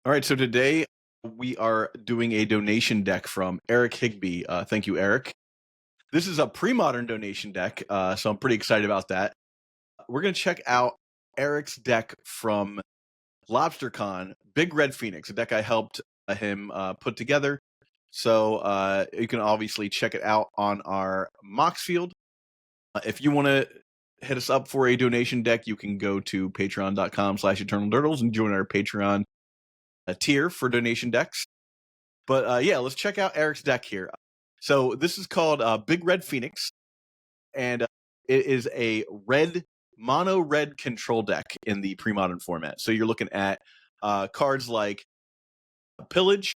All right, so today we are doing a donation deck from Eric Higby. Thank you, Eric. This is a pre-modern donation deck, so I'm pretty excited about that. We're going to check out Eric's deck from LobsterCon, Big Red Phoenix, a deck I helped him put together. So you can obviously check it out on our Mox field. If you want to hit us up for a donation deck, you can go to patreon.com/eternaldurdles and join our Patreon tier for donation decks. But yeah, let's check out Eric's deck here. So this is called Big Red Phoenix, and it is a mono red control deck in the pre-modern format. So you're looking at cards like Pillage,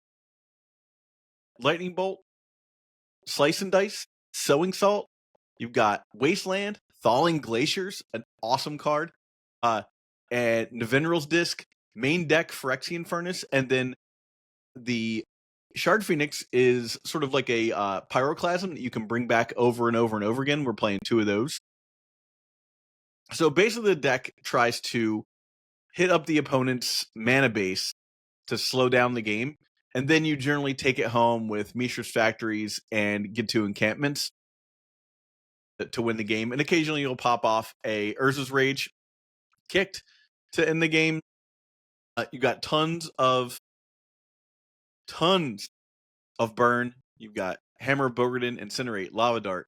Lightning Bolt, Slice and Dice, Sowing Salt. You've got Wasteland, Thawing Glaciers, an awesome card, and Navinral's Disc, main deck Phyrexian Furnace, and then the Shard Phoenix is sort of like a pyroclasm that you can bring back over and over and over again. We're playing 2 of those. So basically the deck tries to hit up the opponent's mana base to slow down the game, and then you generally take it home with Mishra's Factories and get 2 encampments to win the game. And occasionally you'll pop off a Urza's Rage kicked to end the game. You got tons of burn. You've got Hammer of Bogarden, Incinerate, Lava Dart,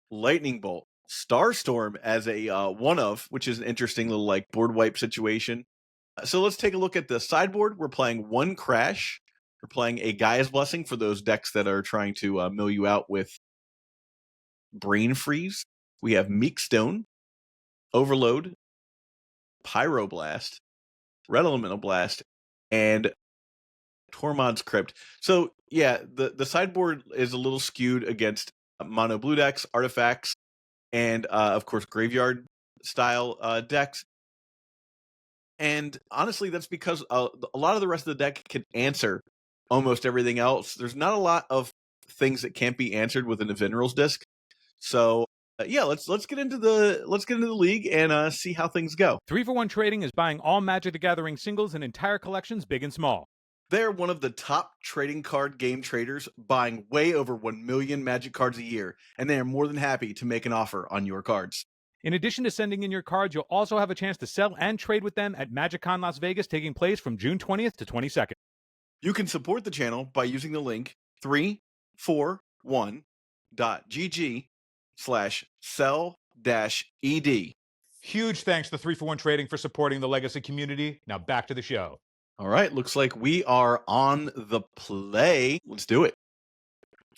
Lightning Bolt, Starstorm as a one of, which is an interesting little like board wipe situation. So let's take a look at the sideboard. We're playing 1 Crash. We're playing a Gaia's Blessing for those decks that are trying to mill you out with Brain Freeze. We have Meekstone, Overload, Pyroblast, Red Elemental Blast, and Tormod's Crypt. So yeah, the sideboard is a little skewed against mono blue decks, artifacts, and of course graveyard style decks. And honestly, that's because a lot of the rest of the deck can answer almost everything else. There's not a lot of things that can't be answered with an Navinral's Disc. So yeah, let's get into the league and see how things go. 3-for-1 Trading is buying all Magic the Gathering singles and entire collections, big and small. They're one of the top trading card game traders, buying way over 1 million Magic cards a year, and they are more than happy to make an offer on your cards. In addition to sending in your cards, you'll also have a chance to sell and trade with them at MagicCon Las Vegas, taking place from June 20th to 22nd. You can support the channel by using the link 341.gg/sell-ed. Huge thanks to 3-for-1 Trading for supporting the Legacy community. Now back to the show. All right, looks like we are on the play. Let's do it.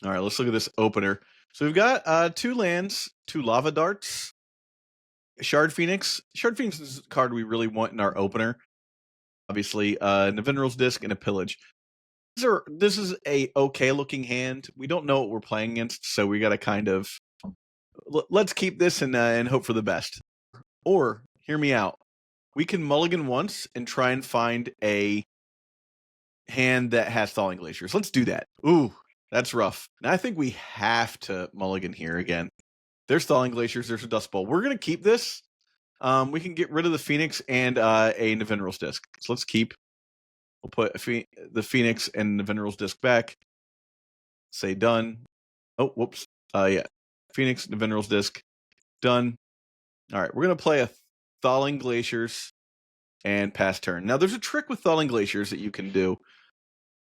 All right, let's look at this opener. So we've got 2 lands, 2 Lava Darts, Shard Phoenix. Shard Phoenix is a card we really want in our opener. Obviously, Navinral's Disc and a Pillage. This is a okay looking hand. We don't know what we're playing against, so we got to kind of let's keep this and hope for the best. Or hear me out. We can mulligan once and try and find a hand that has Thawing Glaciers. Let's do that. Ooh, that's rough. Now I think we have to mulligan here again. There's Thawing Glaciers. There's a Dust Bowl. We're going to keep this. We can get rid of the Phoenix and a Navinral's Disc. So let's keep. We'll put the Phoenix and Navinral's Disc back. Say done. Oh, whoops. Yeah. Phoenix, Navinral's Disc. Done. All right. We're going to play a Thawing Glaciers and pass turn. Now, there's a trick with Thawing Glaciers that you can do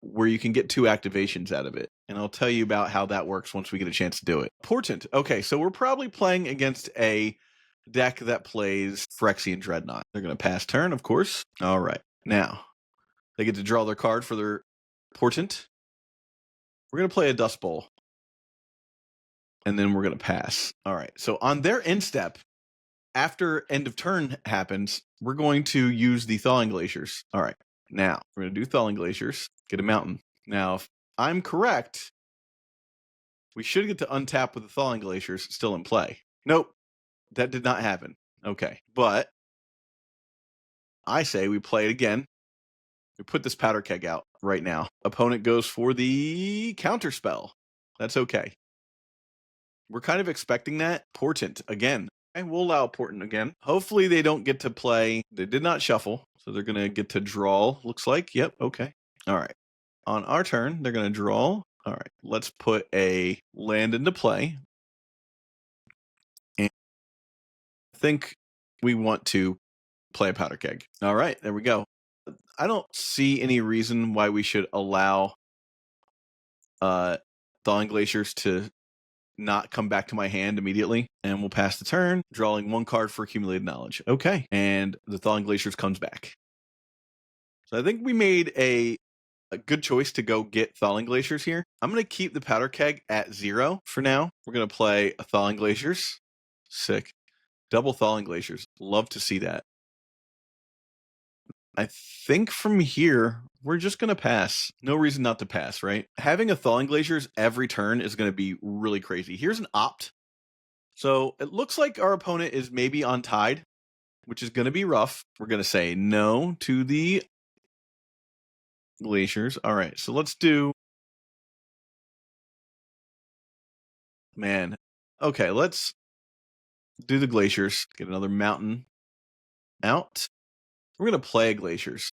where you can get 2 activations out of it. And I'll tell you about how that works once we get a chance to do it. Portent. Okay, so we're probably playing against a deck that plays Phyrexian Dreadnought. They're going to pass turn, of course. All right. Now, they get to draw their card for their Portent. We're going to play a Dust Bowl. And then we're going to pass. All right. So on their end step, after end of turn happens, we're going to use the Thawing Glaciers. All right. Now, we're going to do Thawing Glaciers, get a mountain. Now, if I'm correct, we should get to untap with the Thawing Glaciers still in play. Nope. That did not happen. Okay. But I say we play it again. We put this Powder Keg out right now. Opponent goes for the counter spell. That's okay. We're kind of expecting that. Portent, again. And we'll allow Portent again. Hopefully they don't get to play. They did not shuffle, so they're going to get to draw, looks like. Yep, okay. All right. On our turn, they're going to draw. All right, let's put a land into play. And I think we want to play a Powder Keg. All right, there we go. I don't see any reason why we should allow Thawing Glaciers to not come back to my hand immediately. And we'll pass the turn, drawing 1 card for accumulated knowledge. Okay, and the Thawing Glaciers comes back. So I think we made a good choice to go get Thawing Glaciers here. I'm going to keep the Powder Keg at 0 for now. We're going to play a Thawing Glaciers. Sick. Double Thawing Glaciers. Love to see that. I think from here, we're just going to pass. No reason not to pass, right? Having a Thawing Glaciers every turn is going to be really crazy. Here's an opt. So it looks like our opponent is maybe on Tide, which is going to be rough. We're going to say no to the Glaciers. All right, so let's do... Man. Okay, let's do the Glaciers. Get another mountain out. We're going to play Glaciers.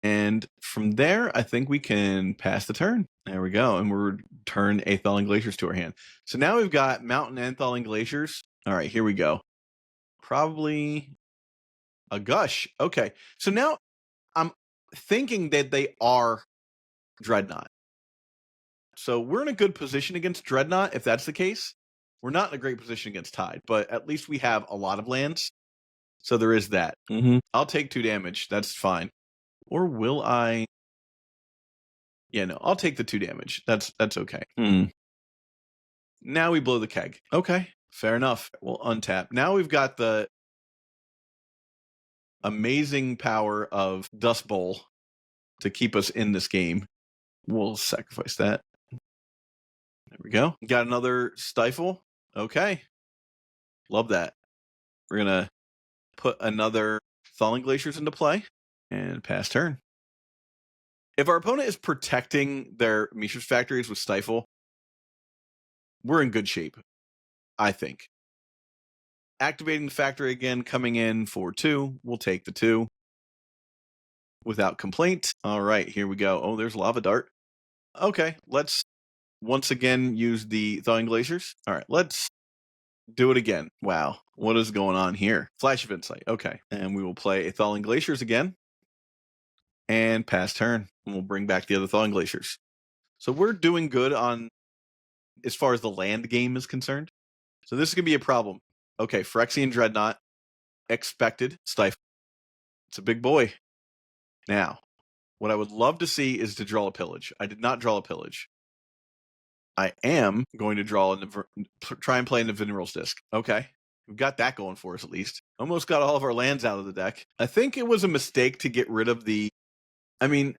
And from there, I think we can pass the turn. There we go. And we'll return a Thawing Glaciers to our hand. So now we've got Mountain and Thawing Glaciers. All right, here we go. Probably a Gush. Okay. So now I'm thinking that they are Dreadnought. So we're in a good position against Dreadnought, if that's the case. We're not in a great position against Tide, but at least we have a lot of lands. So there is that. I'll take 2 damage. That's fine. Or will I? Yeah, no, I'll take the 2 damage. That's okay. Now we blow the keg. Okay, fair enough. We'll untap. Now we've got the amazing power of Dust Bowl to keep us in this game. We'll sacrifice that. There we go. Got another Stifle. Okay. Love that. We're going to put another Thawing Glaciers into play and pass turn. If our opponent is protecting their Mishra's Factories with Stifle, we're in good shape, I think. Activating the factory again, coming in for 2. We'll take the 2 without complaint. All right, here we go. Oh, there's Lava Dart. Okay, let's once again use the Thawing Glaciers. All right, let's do it again. Wow, what is going on here? Flash of Insight. Okay, and we will play a Thawing Glaciers again and pass turn. And we'll bring back the other Thawing Glaciers. So we're doing good on as far as the land game is concerned. So this is going to be a problem. Okay, Phyrexian Dreadnought. Expected. Stifle. It's a big boy. Now, what I would love to see is to draw a Pillage. I did not draw a Pillage. I am going to try and play in the Minerals Disc. Okay. We've got that going for us at least. Almost got all of our lands out of the deck. I think it was a mistake to get rid of the... I mean,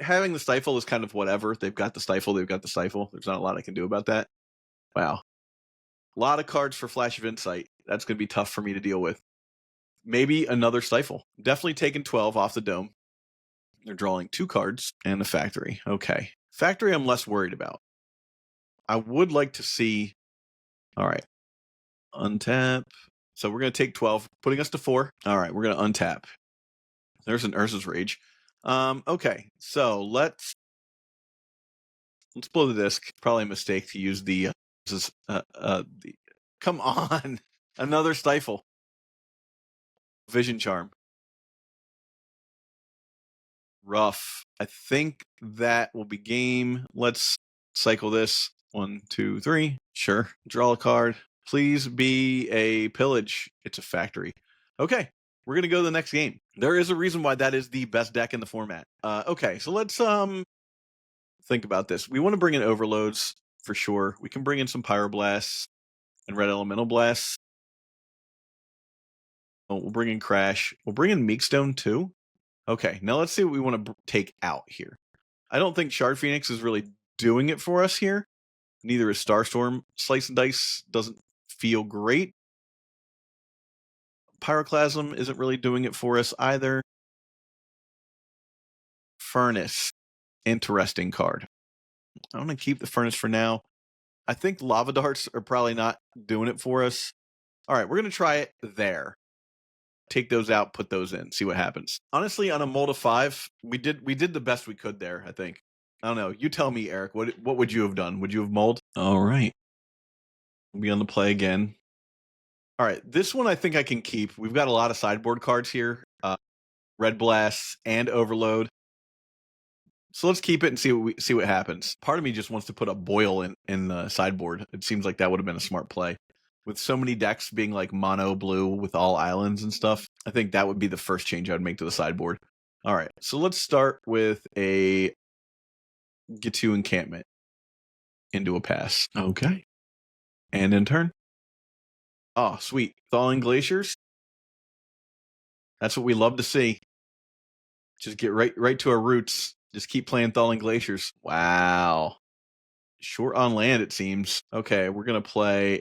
having the Stifle is kind of whatever. They've got the Stifle. They've got the Stifle. There's not a lot I can do about that. Wow. A lot of cards for Flash of Insight. That's going to be tough for me to deal with. Maybe another Stifle. Definitely taking 12 off the Dome. They're drawing 2 cards and the Factory. Okay. Factory I'm less worried about. I would like to see... All right. Untap. So we're going to take 12, putting us to 4. All right, we're going to untap. There's an Urza's Rage. Okay, so let's blow the disc. Probably a mistake to use the come on, another Stifle. Vision Charm. Rough. I think that will be game. Let's cycle this. 1, 2, 3. Sure. Draw a card. Please be a Pillage. It's a Factory. Okay. We're going to go to the next game. There is a reason why that is the best deck in the format. Okay. So let's think about this. We want to bring in Overloads for sure. We can bring in some Pyroblasts and Red Elemental Blasts. Oh, we'll bring in Crash. We'll bring in Meekstone too. Okay. Now let's see what we want to take out here. I don't think Shard Phoenix is really doing it for us here. Neither is Starstorm. Slice and Dice doesn't feel great. Pyroclasm isn't really doing it for us either. Furnace. Interesting card. I'm going to keep the Furnace for now. I think lava darts are probably not doing it for us. All right, we're going to try it there. Take those out, put those in, see what happens. Honestly, on a mold of 5, we did the best we could there, I think. I don't know. You tell me, Eric, what would you have done? Would you have mold? All right. We'll be on the play again. All right, this one I think I can keep. We've got a lot of sideboard cards here. Red Blast and Overload. So let's keep it and see what happens. Part of me just wants to put a Boil in the sideboard. It seems like that would have been a smart play. With so many decks being like mono blue with all islands and stuff, I think that would be the first change I would make to the sideboard. All right, so let's start with a get to encampment into a pass. Okay. And in turn. Oh, sweet. Thawing Glaciers. That's what we love to see. Just get right to our roots. Just keep playing Thawing Glaciers. Wow. Short on land, it seems. Okay, we're going to play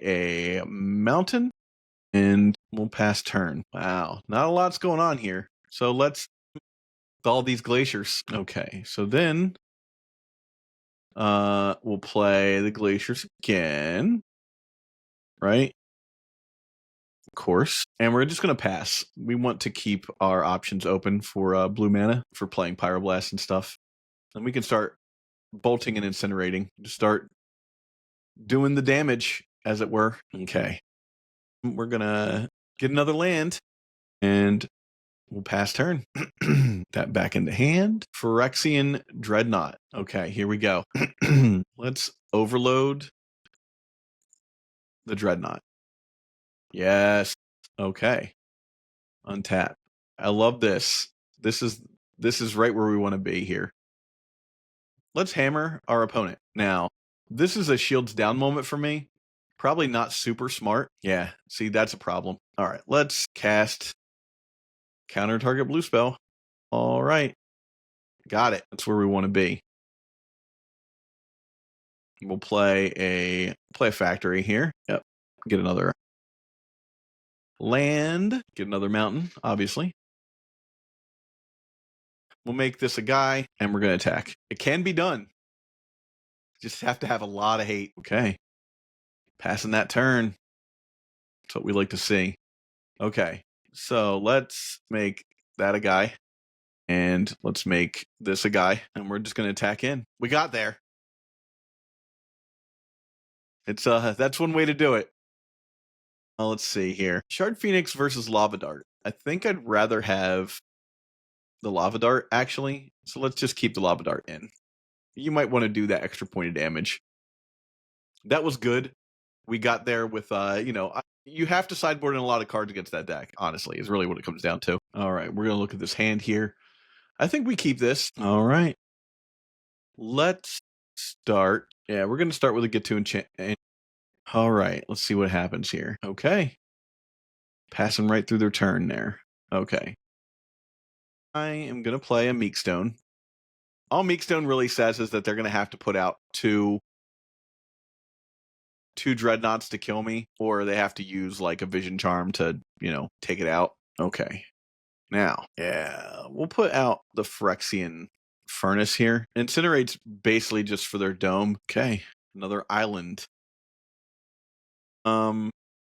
a mountain, and we'll pass turn. Wow, not a lot's going on here. So let's thaw these glaciers. Okay, so then we'll play the glaciers again. Right? Of course. And we're just going to pass. We want to keep our options open for blue mana for playing Pyroblast and stuff. And we can start bolting and incinerating to start doing the damage, as it were. Okay. We're going to get another land, and we'll pass turn. That back into hand. Phyrexian Dreadnought. Okay, here we go. Let's overload the Dreadnought. Yes. Okay. Untap. I love this. This is right where we want to be here. Let's hammer our opponent. Now, this is a shields down moment for me. Probably not super smart. Yeah, see, that's a problem. All right, let's cast counter target blue spell. All right. Got it. That's where we want to be. We'll play a factory here. Yep. Get another land. Get another mountain, obviously. We'll make this a guy, and we're going to attack. It can be done. Just have to have a lot of hate. Okay. Passing that turn. That's what we like to see. Okay. So let's make that a guy. And let's make this a guy. And we're just going to attack in. We got there. It's that's one way to do it. Let's see here. Shard Phoenix versus Lava Dart. I think I'd rather have the Lava Dart, actually. So let's just keep the Lava Dart in. You might want to do that extra point of damage. That was good. We got there with, you have to sideboard in a lot of cards against that deck, honestly, is really what it comes down to. All right, we're going to look at this hand here. I think we keep this. All right. Let's start. Yeah, we're going to start with a get to enchant. All right, let's see what happens here. Okay. Passing right through their turn there. Okay. I am going to play a Meekstone. All Meekstone really says is that they're going to have to put out two Dreadnoughts to kill me, or they have to use like a Vision Charm to, take it out. Okay. Now, yeah, we'll put out the Phyrexian Furnace here. Incinerate's basically just for their dome. Okay. Another island. I'm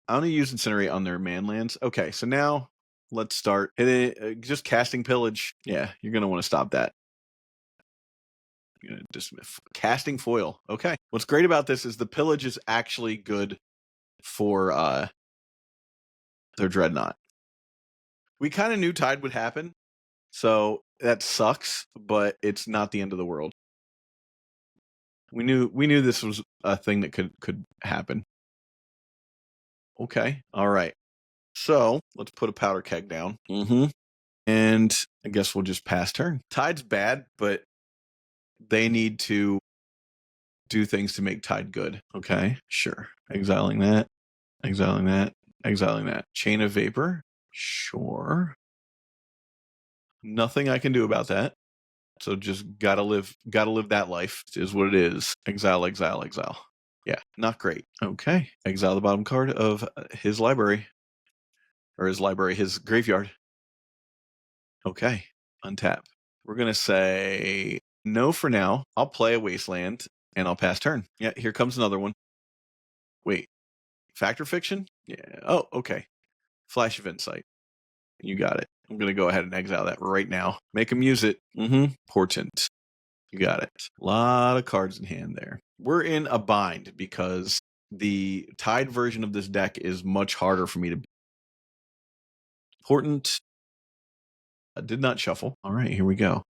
going to use Incinerate on their manlands. Okay, so now let's start hitting, just casting Pillage. Yeah, you're going to want to stop that. Just casting Foil. Okay. What's great about this is the Pillage is actually good for their Dreadnought. We kind of knew Tide would happen, so that sucks, but it's not the end of the world. We knew this was a thing that could happen. Okay. All right. So let's put a Powder Keg down. And I guess we'll just pass turn. Tide's bad, but they need to do things to make Tide good. Okay, sure. Exiling that. Exiling that. Exiling that. Chain of Vapor. Sure. Nothing I can do about that. So just gotta live that life is what it is. Exile, exile, exile. Yeah, not great. Okay. Exile the bottom card of his library. Or his graveyard. Okay. Untap. We're going to say no for now. I'll play a Wasteland, and I'll pass turn. Yeah, here comes another one. Wait. Factor Fiction? Yeah. Oh, okay. Flash of Insight. You got it. I'm going to go ahead and exile that right now. Make him use it. Portent. You got it. A lot of cards in hand there. We're in a bind because the tied version of this deck is much harder for me to... Portent. I did not shuffle. All right, here we go.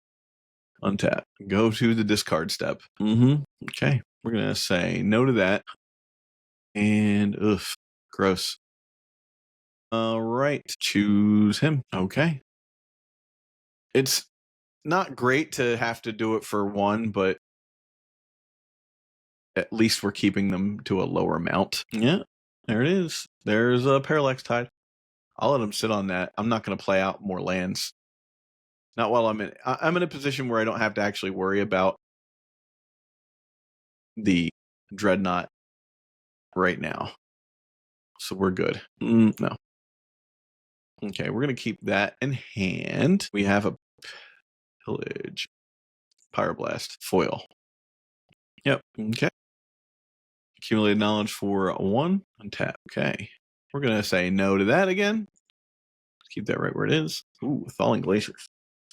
Untap. Go to the discard step. Okay. We're going to say no to that. And, ugh, gross. All right. Choose him. Okay. It's not great to have to do it for one, but at least we're keeping them to a lower amount. Yeah, there it is. There's a Parallax Tide. I'll let him sit on that. I'm not going to play out more lands. Not while I'm in a position where I don't have to actually worry about the Dreadnought right now. So we're good. No. Okay, we're going to keep that in hand. We have a Pillage, Pyroblast, Foil. Yep, okay. Accumulated knowledge for 1. Untap. Okay. We're going to say no to that again. Keep that right where it is. Ooh, Thawing Glaciers.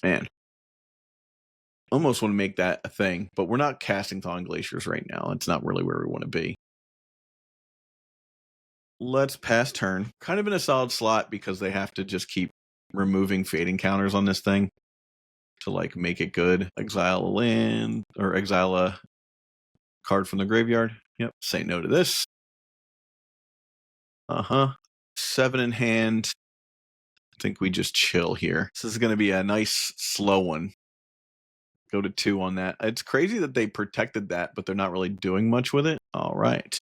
Man. Almost want to make that a thing, but we're not casting Thawing Glaciers right now. It's not really where we want to be. Let's pass turn. Kind of in a solid slot because they have to just keep removing fading counters on this thing to like make it good. Exile a land or exile a card from the graveyard. Yep. Say no to this. 7 in hand. I think we just chill here. This is going to be a nice slow one. Go to 2 on that. It's crazy that they protected that, but they're not really doing much with it. All right.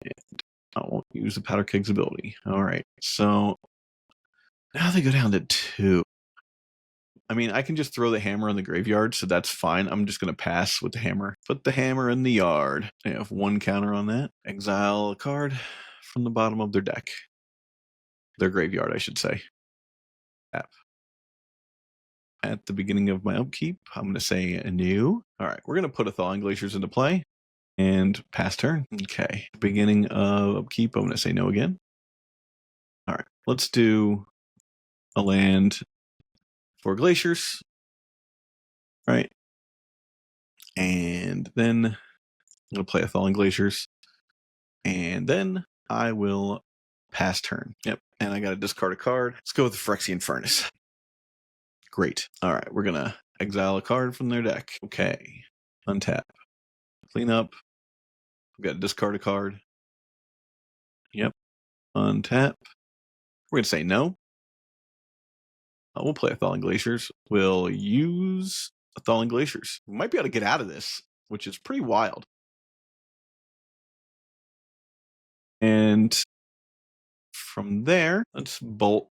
And I won't use the Powder Keg's ability. All right. So now they go down to 2. I mean, I can just throw the hammer in the graveyard, so that's fine. I'm just going to pass with the hammer. Put the hammer in the yard. They have 1 counter on that. Exile a card from the bottom of their deck. Their graveyard, I should say. Tap. At the beginning of my upkeep, I'm going to say new. All right, we're going to put a Thawing Glaciers into play and pass turn. Okay, beginning of upkeep, I'm going to say no again. All right, let's do a land for Glaciers. All right, and then I'm going to play a Thawing Glaciers, and then I will pass turn. Yep, and I got to discard a card. Let's go with the Phyrexian Furnace. Great. All right, we're going to exile a card from their deck. Okay, untap. Clean up. We've got to discard a card. Yep. Untap. We're going to say no. We'll play a Thawing Glaciers. We'll use a Thawing Glaciers. We might be able to get out of this, which is pretty wild. And from there, let's bolt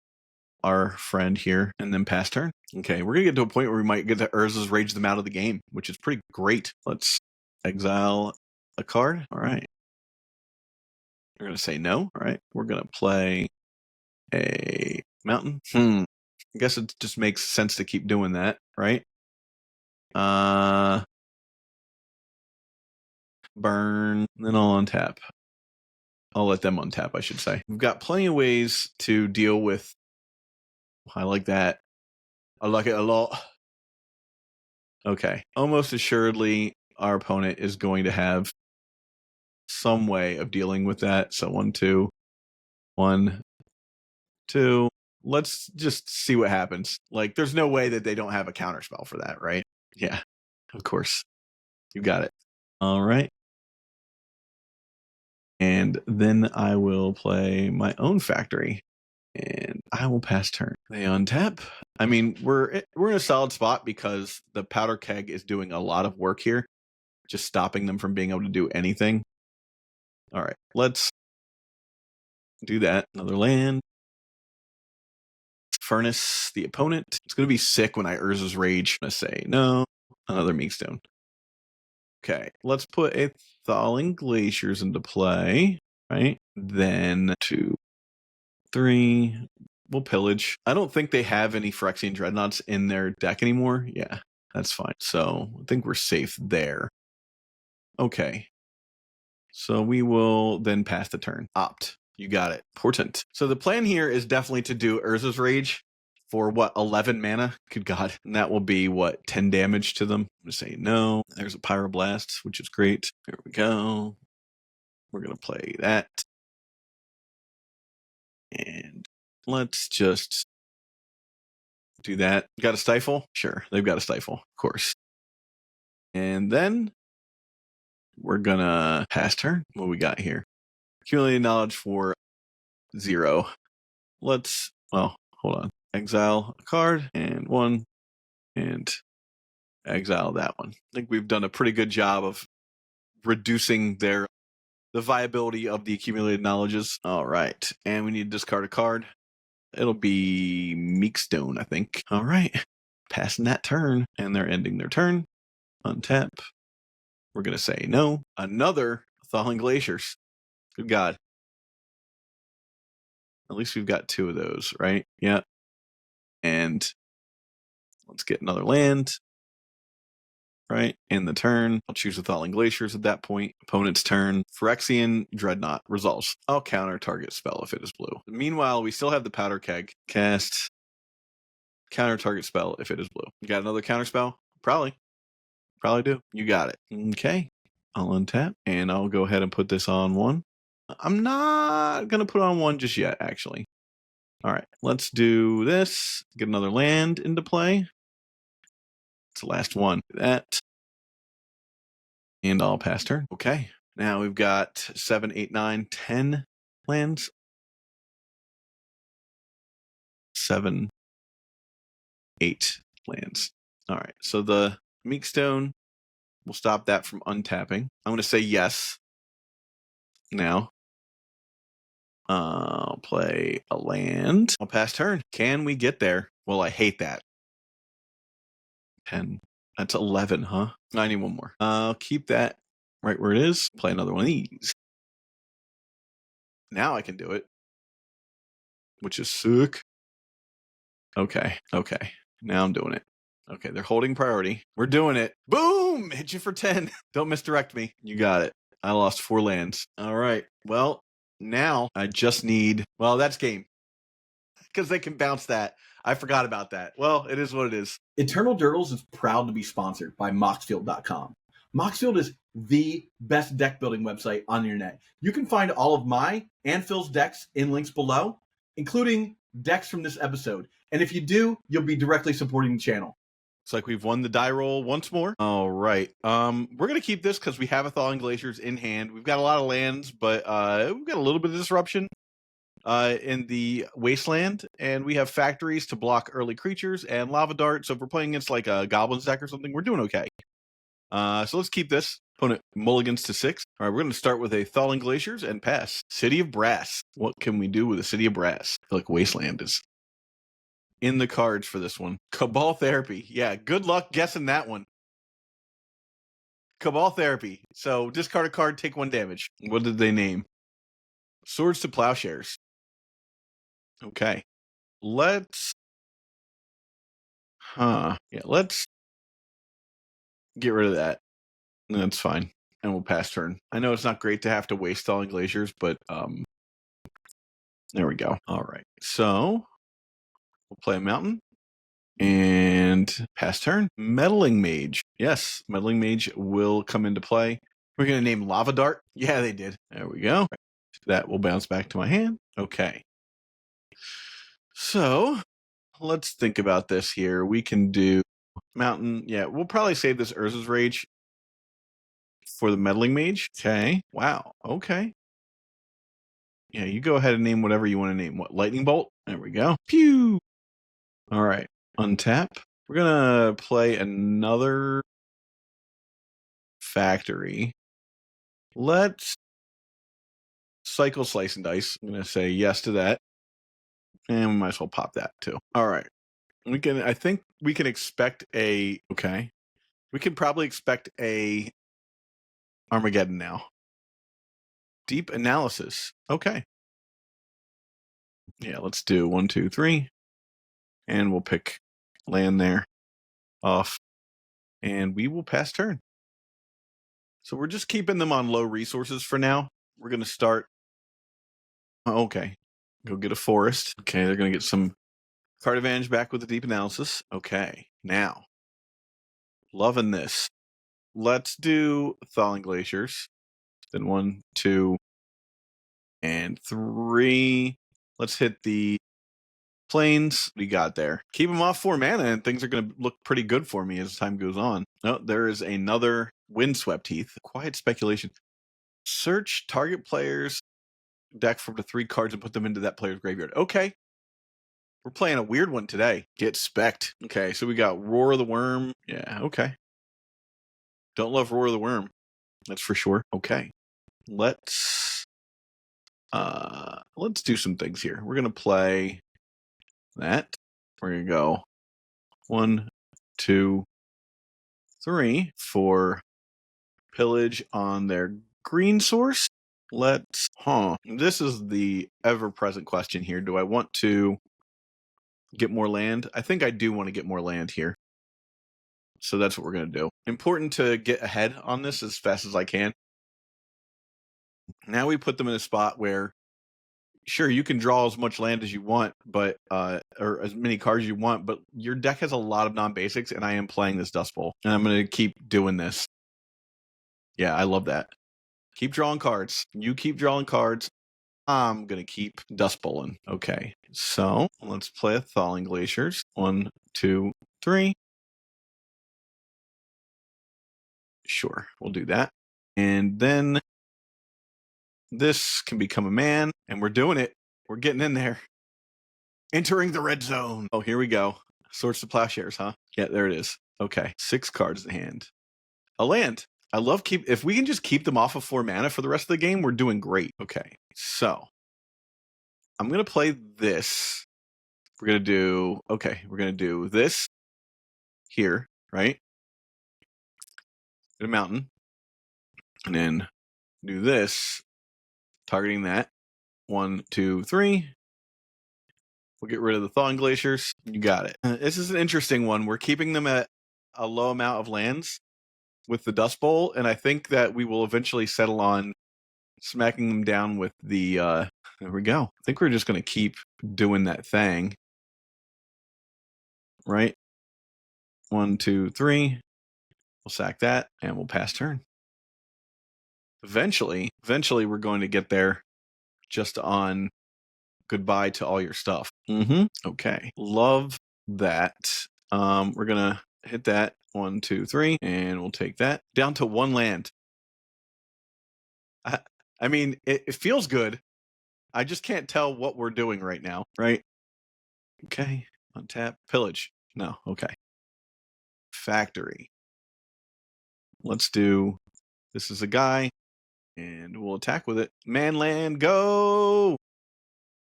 our friend here and then pass turn. Okay, we're going to get to a point where we might get to Urza's Rage them out of the game, which is pretty great. Let's exile a card. All right. We're going to say no. All right. We're going to play a mountain. I guess it just makes sense to keep doing that, right? Burn, then I'll untap. I'll let them untap, I should say. We've got plenty of ways to deal with. I like that. I like it a lot. Okay. Almost assuredly, our opponent is going to have some way of dealing with that. So 1, 2, 1, 2. Let's just see what happens. Like, there's no way that they don't have a counterspell for that, right? Yeah, of course. You got it. All right. And then I will play my own factory. And I will pass turn. They untap. I mean, we're in a solid spot because the Powder Keg is doing a lot of work here, just stopping them from being able to do anything. All right, let's do that. Another land. Furnace the opponent. It's going to be sick when I Urza's Rage. I'm going to say no. Another Meekstone. Okay, let's put a Thawing Glaciers into play. Right? Then 2, 3. We'll pillage. I don't think they have any Phyrexian Dreadnoughts in their deck anymore. Yeah, that's fine. So I think we're safe there. Okay. So we will then pass the turn. Opt. You got it. Important. So the plan here is definitely to do Urza's Rage for what, 11 mana? Good God. And that will be what, 10 damage to them? I'm going to say no. There's a Pyroblast, which is great. There we go. We're going to play that. And let's just do that. Got a Stifle? Sure. They've got a Stifle, of course. And then we're going to pass turn. What we got here? Accumulated knowledge for 0. Let's, well, hold on. Exile a card and 1 and exile that one. I think we've done a pretty good job of reducing the viability of the accumulated knowledges. All right. And we need to discard a card. It'll be Meekstone, I think. All right. Passing that turn. And they're ending their turn. Untap. We're going to say no. Another Thawing Glaciers. Good God. At least we've got 2 of those, right? Yeah. And let's get another land. Right? In the turn, I'll choose the Thawing Glaciers at that point. Opponent's turn. Phyrexian Dreadnought resolves. I'll counter target spell if it is blue. Meanwhile, we still have the Powder Keg. Cast counter target spell if it is blue. You got another counter spell? Probably do. You got it. Okay. I'll untap and I'll go ahead and put this on 1. I'm not going to put on 1 just yet, actually. All right. Let's do this. Get another land into play. It's the last one. That. And I'll pass turn. Okay. Now we've got 7, 8, 9, 10 lands. 7, 8 lands. All right. So the Meekstone will stop that from untapping. I'm going to say yes. Now. I'll play a land. I'll pass turn. Can we get there? Well, I hate that. 10. That's 11, huh? I need 1 more. I'll keep that right where it is. Play another one of these. Now I can do it. Which is sick. Okay. Now I'm doing it. Okay, they're holding priority. We're doing it. Boom! Hit you for 10. Don't misdirect me. You got it. I lost 4 lands. All right. Well, now I just need... Well, that's game. Because they can bounce that. I forgot about that. Well, it is what it is. Eternal Durdles is proud to be sponsored by Moxfield.com. Moxfield is the best deck building website on the internet. You can find all of my and Phil's decks in links below, including decks from this episode. And if you do, you'll be directly supporting the channel. Looks like we've won the die roll once more. All right. We're going to keep this because we have a Thawing Glaciers in hand. We've got a lot of lands, but we've got a little bit of disruption in the Wasteland. And we have factories to block early creatures and Lava Dart. So if we're playing against like a Goblins deck or something, we're doing okay. So let's keep this. Opponent mulligans to 6. All right, we're going to start with a Thawing Glaciers and pass. City of Brass. What can we do with a City of Brass? I feel like Wasteland is in the cards for this one. Cabal Therapy. Yeah, good luck guessing that one. Cabal Therapy. So discard a card, take 1 damage. What did they name? Swords to Plowshares. Okay. Let's get rid of that. That's fine. And we'll pass turn. I know it's not great to have to waste Thawing Glaciers, but there we go. All right. So we'll play a mountain and pass turn. Meddling Mage. Yes, Meddling Mage will come into play. We're going to name Lava Dart. Yeah, they did. There we go. That will bounce back to my hand. Okay. So let's think about this here. We can do mountain. Yeah, we'll probably save this Urza's Rage for the Meddling Mage. Okay. Wow. Okay. Yeah, you go ahead and name whatever you want to name. What? Lightning Bolt? There we go. Pew! All right. Untap. We're going to play another factory. Let's cycle Slice and Dice. I'm going to say yes to that. And we might as well pop that too. All right. I think we can expect okay. We can probably expect a Armageddon now. Deep Analysis. Okay. Yeah, let's do 1, 2, 3. And we'll pick land there off. And we will pass turn. So we're just keeping them on low resources for now. We're going to start. Okay. Go get a forest. Okay, they're going to get some card advantage back with the deep analysis. Okay, now. Loving this. Let's do Thawing Glaciers. Then 1, 2, and 3. Let's hit the plains. What do you got there? Keep them off 4 mana, and things are going to look pretty good for me as time goes on. Oh, there is another Windswept Heath. Quiet speculation. Search target player's deck from the 3 cards and put them into that player's graveyard. Okay. We're playing a weird one today. Get specced. Okay, so we got Roar of the Worm. Yeah, okay. Don't love Roar of the Worm. That's for sure. Okay. Let's do some things here. We're gonna play that. We're gonna go 1, 2, 3 for Pillage on their green source. This is the ever-present question here. Do I want to get more land? I think I do want to get more land here. So that's what we're going to do. Important to get ahead on this as fast as I can. Now we put them in a spot where, sure, you can draw as much land as you want, but or as many cards as you want, but your deck has a lot of non-basics, and I am playing this Dust Bowl. And I'm going to keep doing this. Yeah, I love that. Keep drawing cards. You keep drawing cards. I'm going to keep Dust Bowling. Okay, so let's play a Thawing Glaciers. 1, 2, 3. Sure, we'll do that. And then this can become a man, and we're doing it. We're getting in there. Entering the red zone. Oh, here we go. Swords to Plowshares, huh? Yeah, there it is. Okay, 6 cards in hand. A land. I love if we can just keep them off of 4 mana for the rest of the game, we're doing great. Okay, so I'm going to play this. We're going to do this here, right? Get a mountain. And then do this, targeting that. 1, 2, 3. We'll get rid of the Thawing Glaciers. You got it. This is an interesting one. We're keeping them at a low amount of lands with the Dust Bowl, and I think that we will eventually settle on smacking them down with the... there we go. I think we're just going to keep doing that thing. Right? 1, 2, 3. We'll sack that, and we'll pass turn. Eventually, we're going to get there just on goodbye to all your stuff. Okay. Love that. We're going to hit that. 1, 2, 3, and we'll take that. Down to 1 land. I mean, it feels good. I just can't tell what we're doing right now, right? Okay. Untap. Pillage. No. Okay. Factory. Let's do... This is a guy, and we'll attack with it. Manland, go!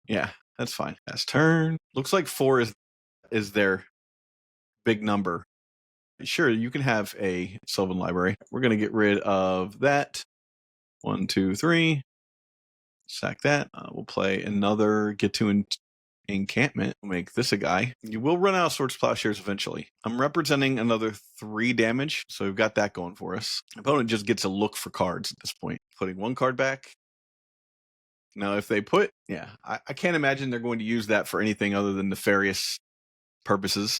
Yeah, that's fine. That's turn. Looks like 4 is their big number. Sure, you can have a Sylvan Library. We're going to get rid of that. 1, 2, 3. Sack that. We'll play another Get to Encampment. We'll make this a guy. You will run out of Swords to Plowshares eventually. I'm representing another 3 damage, so we've got that going for us. Opponent just gets a look for cards at this point. Putting 1 card back. Now, if they put... Yeah, I can't imagine they're going to use that for anything other than nefarious purposes.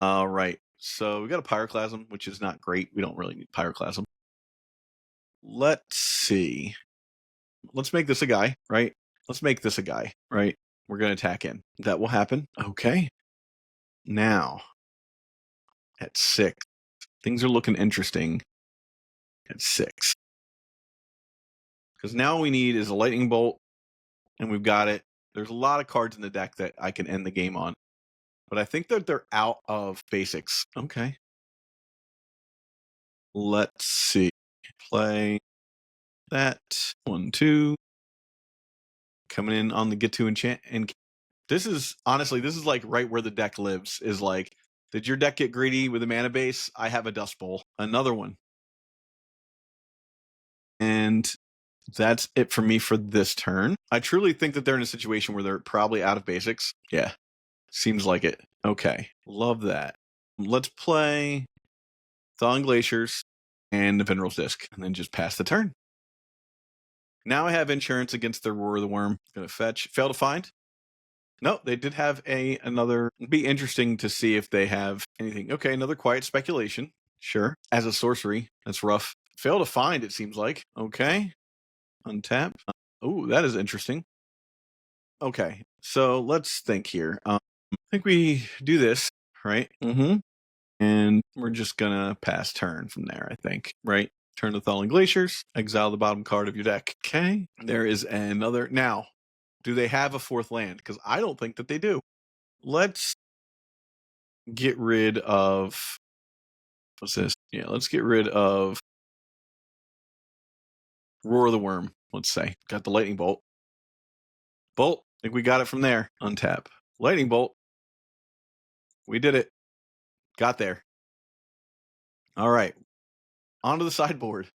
All right. So we got a Pyroclasm, which is not great. We don't really need Pyroclasm. Let's see. Let's make this a guy, right? Let's make this a guy, right? We're going to attack in. That will happen. Okay. Now, at 6. Things are looking interesting at 6. Because now all we need is a Lightning Bolt, and we've got it. There's a lot of cards in the deck that I can end the game on. But I think that they're out of basics. Okay. Let's see. Play that. 1, 2. Coming in on the Get to Enchant. And this is, honestly, this is like right where the deck lives. Is like, did your deck get greedy with a mana base? I have a Dust Bowl. Another one. And that's it for me for this turn. I truly think that they're in a situation where they're probably out of basics. Yeah. Seems like it. Okay. Love that. Let's play Thawing Glaciers. and the Veneral's Disc, and then just pass the turn. Now I have insurance against the Roar of the Worm. Gonna fetch. Fail to find. No, they did have another. It'd be interesting to see if they have anything. Okay, another Quiet Speculation. Sure. As a sorcery, that's rough. Fail to find, it seems like. Okay. Untap. Oh, that is interesting. Okay, so let's think here. I think we do this, right? Mm-hmm. And we're just gonna pass turn from there, I think, right? Turn to Thawing Glaciers, exile the bottom card of your deck. Okay, there is another. Now, do they have a fourth land? Because I don't think that they do. Let's get rid of. What's this? Yeah, let's get rid of Roar of the Worm, let's say. Got the Lightning Bolt. Bolt, I think we got it from there. Untap. Lightning Bolt. We did it. Got there. All right. Onto the sideboard.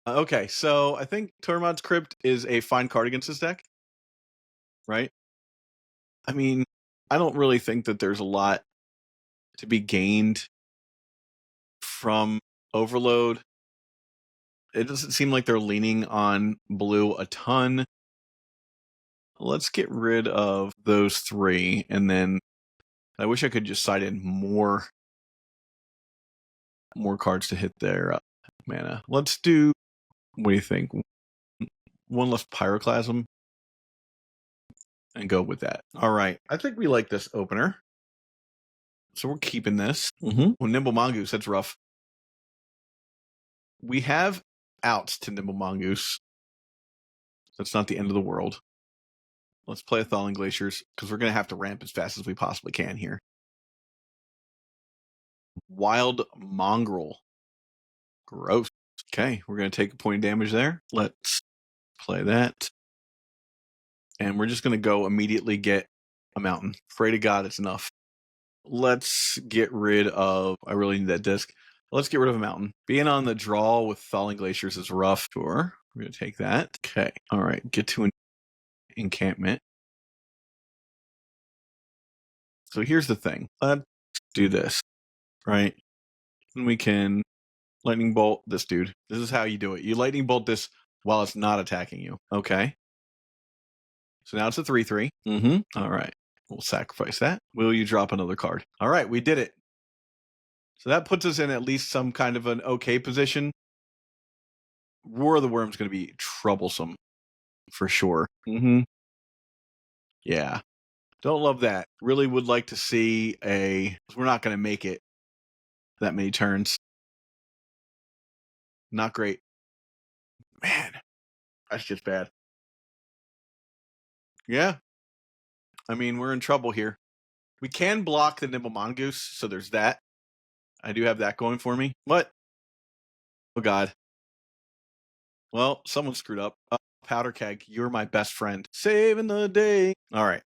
Okay, so I think Tormod's Crypt is a fine card against this deck, right? I mean, I don't really think that there's a lot to be gained from Overload. It doesn't seem like they're leaning on blue a ton. Let's get rid of those three, and then I wish I could just side in more cards to hit their mana. Let's do, what do you think? One less Pyroclasm and go with that. All right. I think we like this opener. So we're keeping this. Well, Nimble Mongoose, that's rough. We have outs to Nimble Mongoose. That's not the end of the world. Let's play a Thawing Glaciers because we're going to have to ramp as fast as we possibly can here. Wild Mongrel. Gross. Okay, we're going to take a point of damage there. Let's play that. And we're just going to go immediately get a mountain. Pray to God it's enough. Let's get rid of... I really need that disc. Let's get rid of a mountain. Being on the draw with Thawing Glaciers is rough. Sure. We're going to take that. Okay. All right. Get to an encampment. So here's the thing. Let's do this. Right? And we can lightning bolt this dude. This is how you do it. You lightning bolt this while it's not attacking you. Okay. So now it's a 3/3. All right. We'll sacrifice that. Will you drop another card? All right. We did it. So that puts us in at least some kind of an okay position. Roar of the Worm's going to be troublesome for sure. Yeah. Don't love that. Really would like to see we're not going to make it that many turns. Not great. Man, that's just bad. Yeah. I mean, we're in trouble here. We can block the Nimble Mongoose, so there's that. I do have that going for me. What? Oh, God. Well, someone screwed up. Powder Keg, you're my best friend. Saving the day. All right.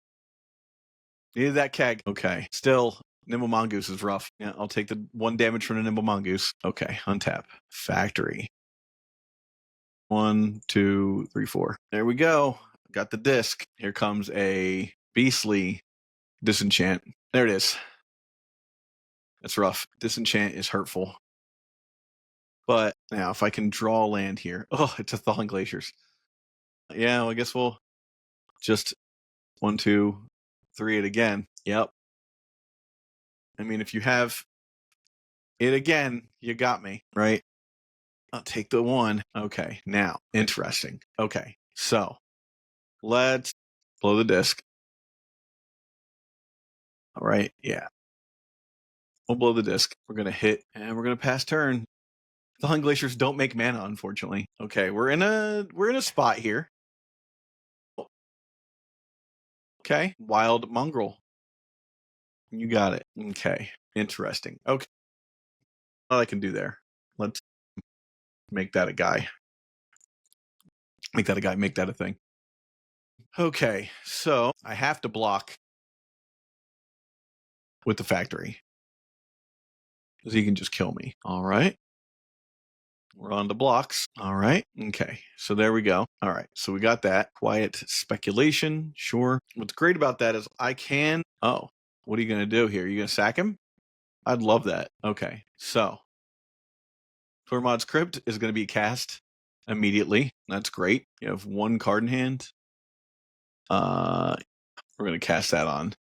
Needed that keg. Okay. Still, Nimble Mongoose is rough. Yeah, I'll take the 1 damage from the Nimble Mongoose. Okay, untap. Factory. 1, 2, 3, 4. There we go. Got the disc. Here comes a beastly disenchant. There it is. That's rough. Disenchant is hurtful. But now, if I can draw land here. Oh, it's a Thawing Glaciers. Yeah, well, I guess we'll just 1, 2, 3 it again. Yep. I mean, if you have it again, you got me, right? I'll take the 1. Okay, now, interesting. Okay, so let's blow the disc. All right, yeah. We'll blow the disc. We're going to hit, and we're going to pass turn. The Thawing Glaciers don't make mana, unfortunately. Okay, we're in a spot here. Okay, Wild Mongrel. You got it. Okay, interesting. Okay, what I can do there. Let's make that a guy. Make that a guy. Make that a thing. Okay, so I have to block with the factory because he can just kill me. All right. We're on to blocks. All right. Okay. So there we go. All right. So we got that. Quiet speculation. Sure. What's great about that is I can... Oh, what are you going to do here? You going to sack him? I'd love that. Okay. So Tormod's Crypt is going to be cast immediately. That's great. You have 1 card in hand. We're going to cast that on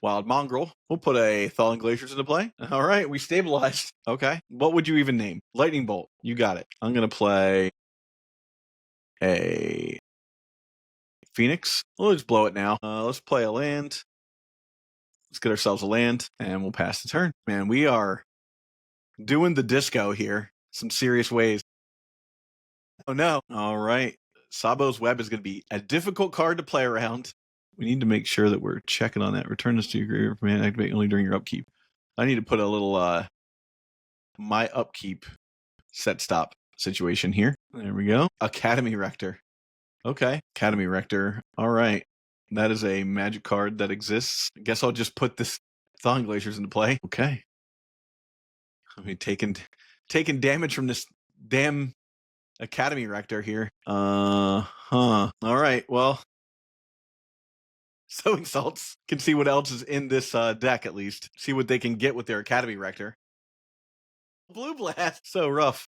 Wild Mongrel. We'll put a Thawing Glaciers into play. All right, we stabilized. Okay. What would you even name? Lightning Bolt. You got it. I'm going to play a Phoenix. We'll just blow it now. Let's play a land. Let's get ourselves a land, and we'll pass the turn. Man, we are doing the disco here. Some serious ways. Oh, no. All right. Sabo's Web is going to be a difficult card to play around. We need to make sure that we're checking on that. Return this to your graveyard from hand, activate only during your upkeep. I need to put a little my upkeep set stop situation here. There we go. Academy Rector. Okay. Academy Rector. All right. That is a magic card that exists. I guess I'll just put this Thawing Glaciers into play. Okay. I mean, taking damage from this damn Academy Rector here. All right. Well, Sowing Salts can see what else is in this deck, at least. See what they can get with their Academy Rector. Blue Blast. So rough.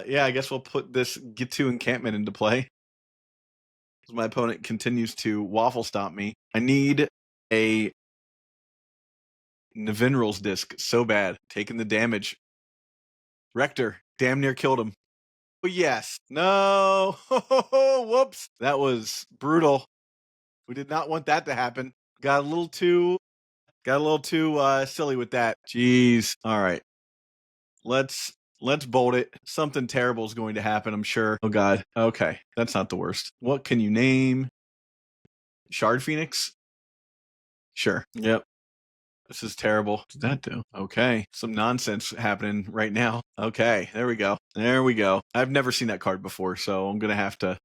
Yeah, I guess we'll put this Get to Encampment into play. As my opponent continues to waffle stomp me. I need a Navinral's Disc so bad. Taking the damage. Rector. Damn near killed him. Oh, yes. No. Whoops. That was brutal. We did not want that to happen. Got a little too silly with that. Jeez. All right. Let's bolt it. Something terrible is going to happen, I'm sure. Oh God. Okay. That's not the worst. What can you name? Shard Phoenix? Sure. Yep. This is terrible. What did that do? Okay. Some nonsense happening right now. Okay. There we go. There we go. I've never seen that card before, so I'm going to have to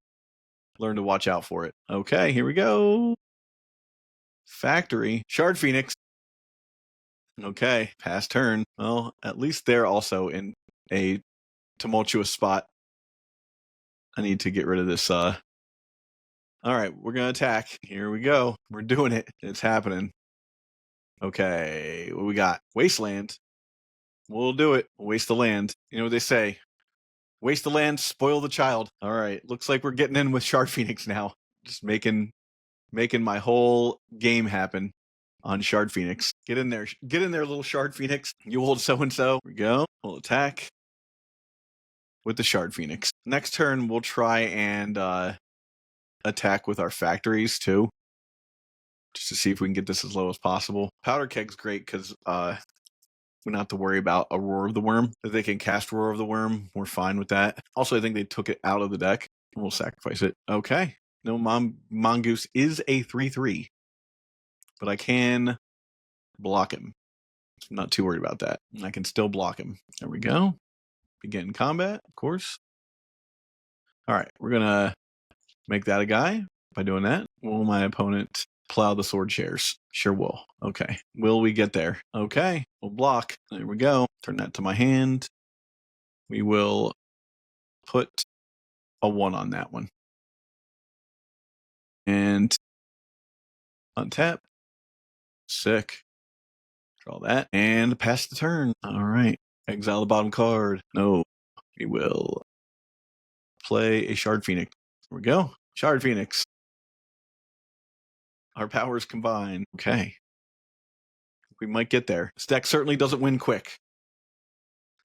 learn to watch out for it. Okay. Here we go. Factory. Shard Phoenix. Okay. Pass turn. Well, at least they're also in a tumultuous spot. I need to get rid of this. All right. We're going to attack. Here we go. We're doing it. It's happening. Okay, what we got? Wasteland. We'll do it. Waste the land. You know what they say. Waste the land, spoil the child. All right, looks like we're getting in with Shard Phoenix now. Just making my whole game happen on Shard Phoenix. Get in there, little Shard Phoenix. You old so-and-so. Here we go. We'll attack with the Shard Phoenix. Next turn, we'll try and attack with our factories too. Just to see if we can get this as low as possible. Powder Keg's great because we don't have to worry about a Roar of the Worm. If they can cast Roar of the Worm, we're fine with that. Also, I think they took it out of the deck. We'll sacrifice it. Okay. No, Mongoose is a 3/3. But I can block him. I'm not too worried about that. I can still block him. There we go. Begin combat, of course. All right. We're going to make that a guy. By doing that, will my opponent plow the sword shares? Sure will. Okay. Will we get there? Okay. We'll block. There we go. Turn that to my hand. We will put a 1 on that one. And untap. Sick. Draw that. And pass the turn. All right. Exile the bottom card. No. We will play a Shard Phoenix. There we go. Shard Phoenix. Our powers combine. Okay. We might get there. This deck certainly doesn't win quick.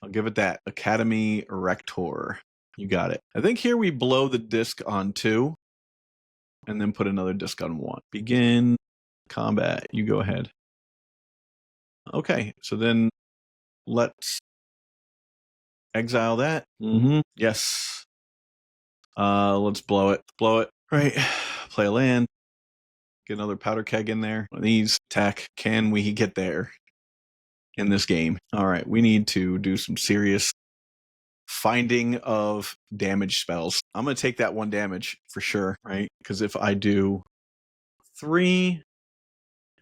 I'll give it that. Academy Rector. You got it. I think here we blow the disc on 2 and then put another disc on 1. Begin combat. You go ahead. Okay. So then let's exile that. Yes. Let's blow it. Blow it. Right. Play a land. Get another Powder Keg in there. One of these. Attack. Can we get there in this game? All right. We need to do some serious finding of damage spells. I'm going to take that 1 damage for sure, right? Because if I do 3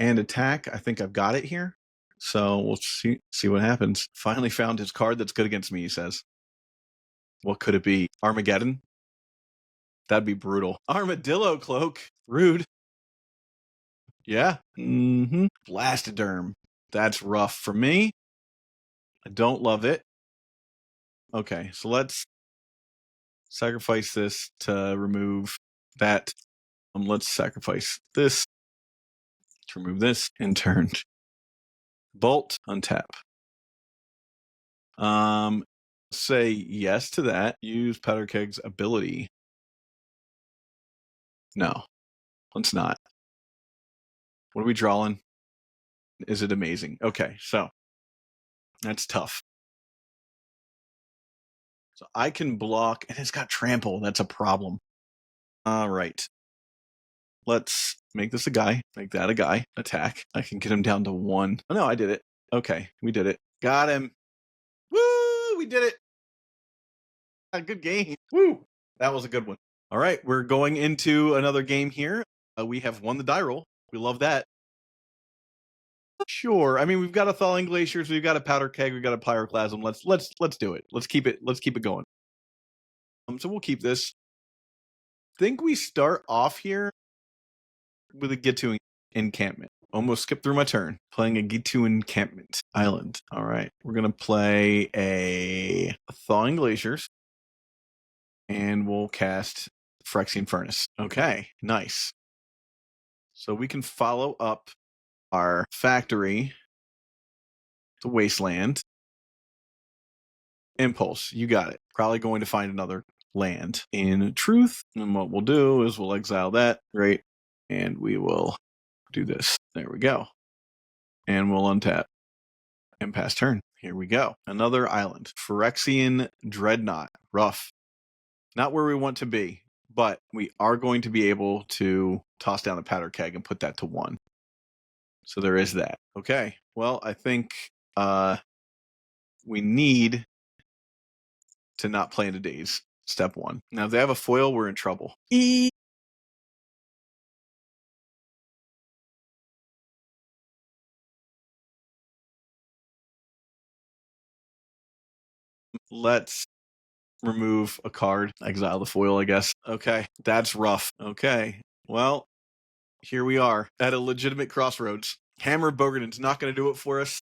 and attack, I think I've got it here. So we'll see what happens. Finally found his card that's good against me, he says. What could it be? Armageddon? That'd be brutal. Armadillo Cloak. Rude. Yeah. Blastoderm. That's rough for me. I don't love it. Okay, so let's sacrifice this to remove that. Let's sacrifice this to remove this and turn. Bolt, untap. Say yes to that. Use Powder Keg's ability. No, let's not. What are we drawing? Is it amazing? Okay, so that's tough. So I can block, and it's got trample. That's a problem. All right. Let's make this a guy. Make that a guy. Attack. I can get him down to 1. Oh, no, I did it. Okay, we did it. Got him. Woo! We did it. A good game. Woo! That was a good one. All right, we're going into another game here. We have won the die roll. We love that. Sure. I mean, we've got a Thawing Glaciers, we've got a Powder Keg, we've got a Pyroclasm. Let's do it. Let's keep it going. So we'll keep this. Think we start off here with a get to encampment. Almost skipped through my turn. Playing a get to encampment island. All right. We're gonna play a Thawing Glaciers. And we'll cast Phyrexian Furnace. Okay, nice. So we can follow up our factory to Wasteland. Impulse, you got it. Probably going to find another land in truth. And what we'll do is we'll exile that. Great. And we will do this. There we go. And we'll untap and pass turn. Here we go. Another island. Phyrexian Dreadnought. Rough. Not where we want to be, but we are going to be able to toss down a Powder Keg and put that to 1. So there is that. Okay. Well, I think we need to not play into days. Step 1. Now, if they have a foil, we're in trouble. Let's remove a card, exile the foil, I guess. Okay, that's rough. Okay, well, here we are at a legitimate crossroads. Hammer Bogarden's not going to do it for us.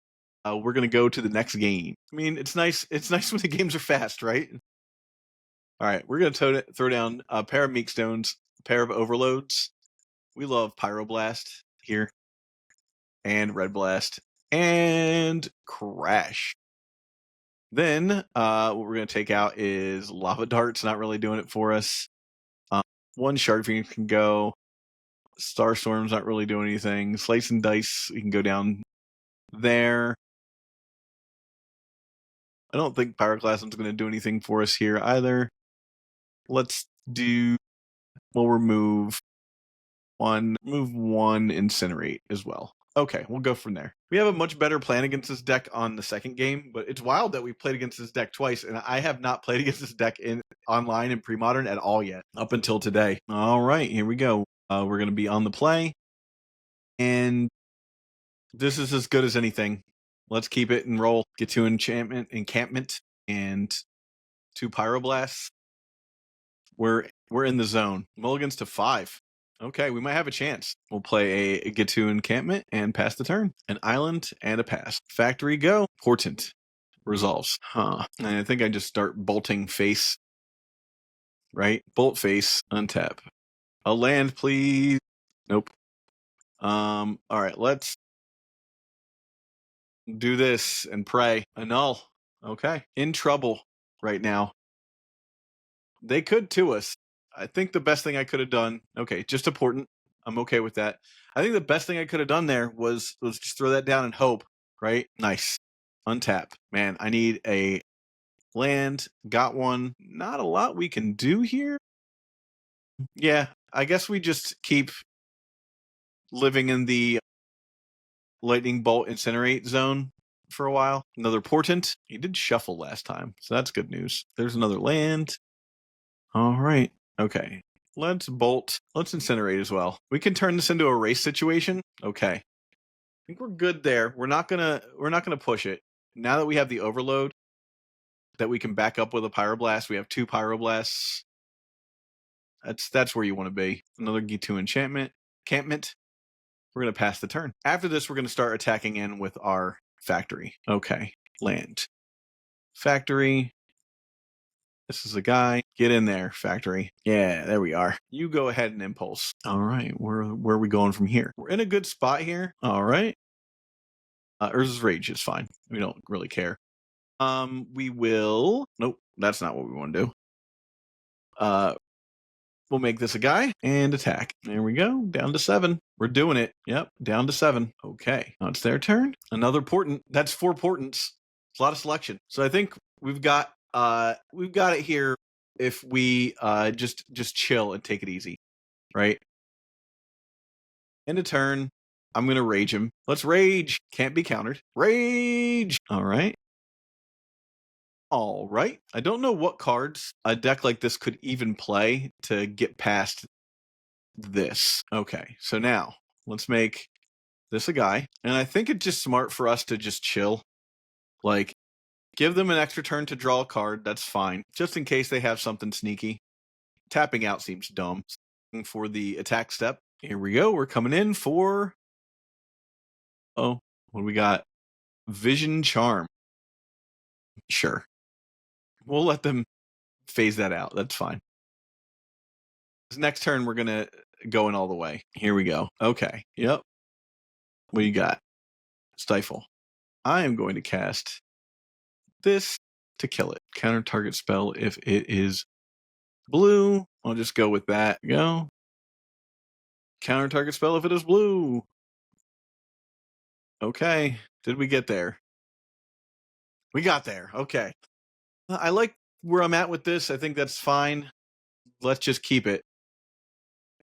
We're going to go to the next game. I mean, it's nice. It's nice when the games are fast, right? All right, we're going to throw down a pair of Meekstones, a pair of Overloads. We love Pyroblast here, and Red Blast, and Crash. Then what we're going to take out is Lava Dart's not really doing it for us. One Shard Fiend can go. Starstorm's not really doing anything. Slice and Dice, we can go down there. I don't think Pyroclasm's going to do anything for us here either. We'll remove one Incinerate as well. Okay, we'll go from there. We have a much better plan against this deck on the second game, but it's wild that we played against this deck twice, and I have not played against this deck online in Pre-Modern at all yet, up until today. All right, here we go. We're going to be on the play, and this is as good as anything. Let's keep it and roll. Get to encampment, and 2 Pyroblasts. We're in the zone. Mulligans to 5. Okay, we might have a chance. We'll play a get to encampment and pass the turn. An island and a pass. Factory go. Portent. Resolves. Huh. And I think I just start bolting face. Right? Bolt face. Untap. A land, please. Nope. All right, let's do this and pray. Annul. Okay. In trouble right now. They could to us. I think the best thing I could have done. Okay, just a portent. I'm okay with that. I think the best thing I could have done there was just throw that down and hope. Right? Nice. Untap. Man, I need a land. Got one. Not a lot we can do here. Yeah, I guess we just keep living in the lightning bolt incinerate zone for a while. Another portent. He did shuffle last time, so that's good news. There's another land. All right. Okay. Let's bolt. Let's incinerate as well. We can turn this into a race situation. Okay. I think we're good there. We're not gonna push it. Now that we have the overload that we can back up with a pyroblast, we have 2 pyroblasts. That's where you want to be. Another G2 encampment. We're gonna pass the turn. After this, we're gonna start attacking in with our factory. Okay. Land. Factory. This is a guy. Get in there, factory. Yeah, there we are. You go ahead and impulse. All right, where are we going from here? We're in a good spot here. All right. Urza's Rage is fine. We don't really care. We will. Nope, that's not what we want to do. We'll make this a guy and attack. There we go. Down to 7. We're doing it. Yep, down to 7. Okay, now it's their turn. Another portent. That's 4 portents. It's a lot of selection. So I think we've got it here if we just chill and take it easy, right? End of turn. I'm gonna rage him. Let's rage. Can't be countered. Rage. All right. All right. I don't know what cards a deck like this could even play to get past this. Okay, so now let's make this a guy. And I think it's just smart for us to just chill. Like, give them an extra turn to draw a card. That's fine. Just in case they have something sneaky. Tapping out seems dumb. For the attack step, here we go. We're coming in for... Oh, what do we got? Vision Charm. Sure. We'll let them phase that out. That's fine. This next turn, we're going to go in all the way. Here we go. Okay. Yep. What you got? Stifle. I am going to cast this to kill it. Counter target spell if it is blue. I'll just go with that. Go. Counter target spell if it is blue. Okay. Did we get there? We got there. Okay. I like where I'm at with this. I think that's fine. Let's just keep it.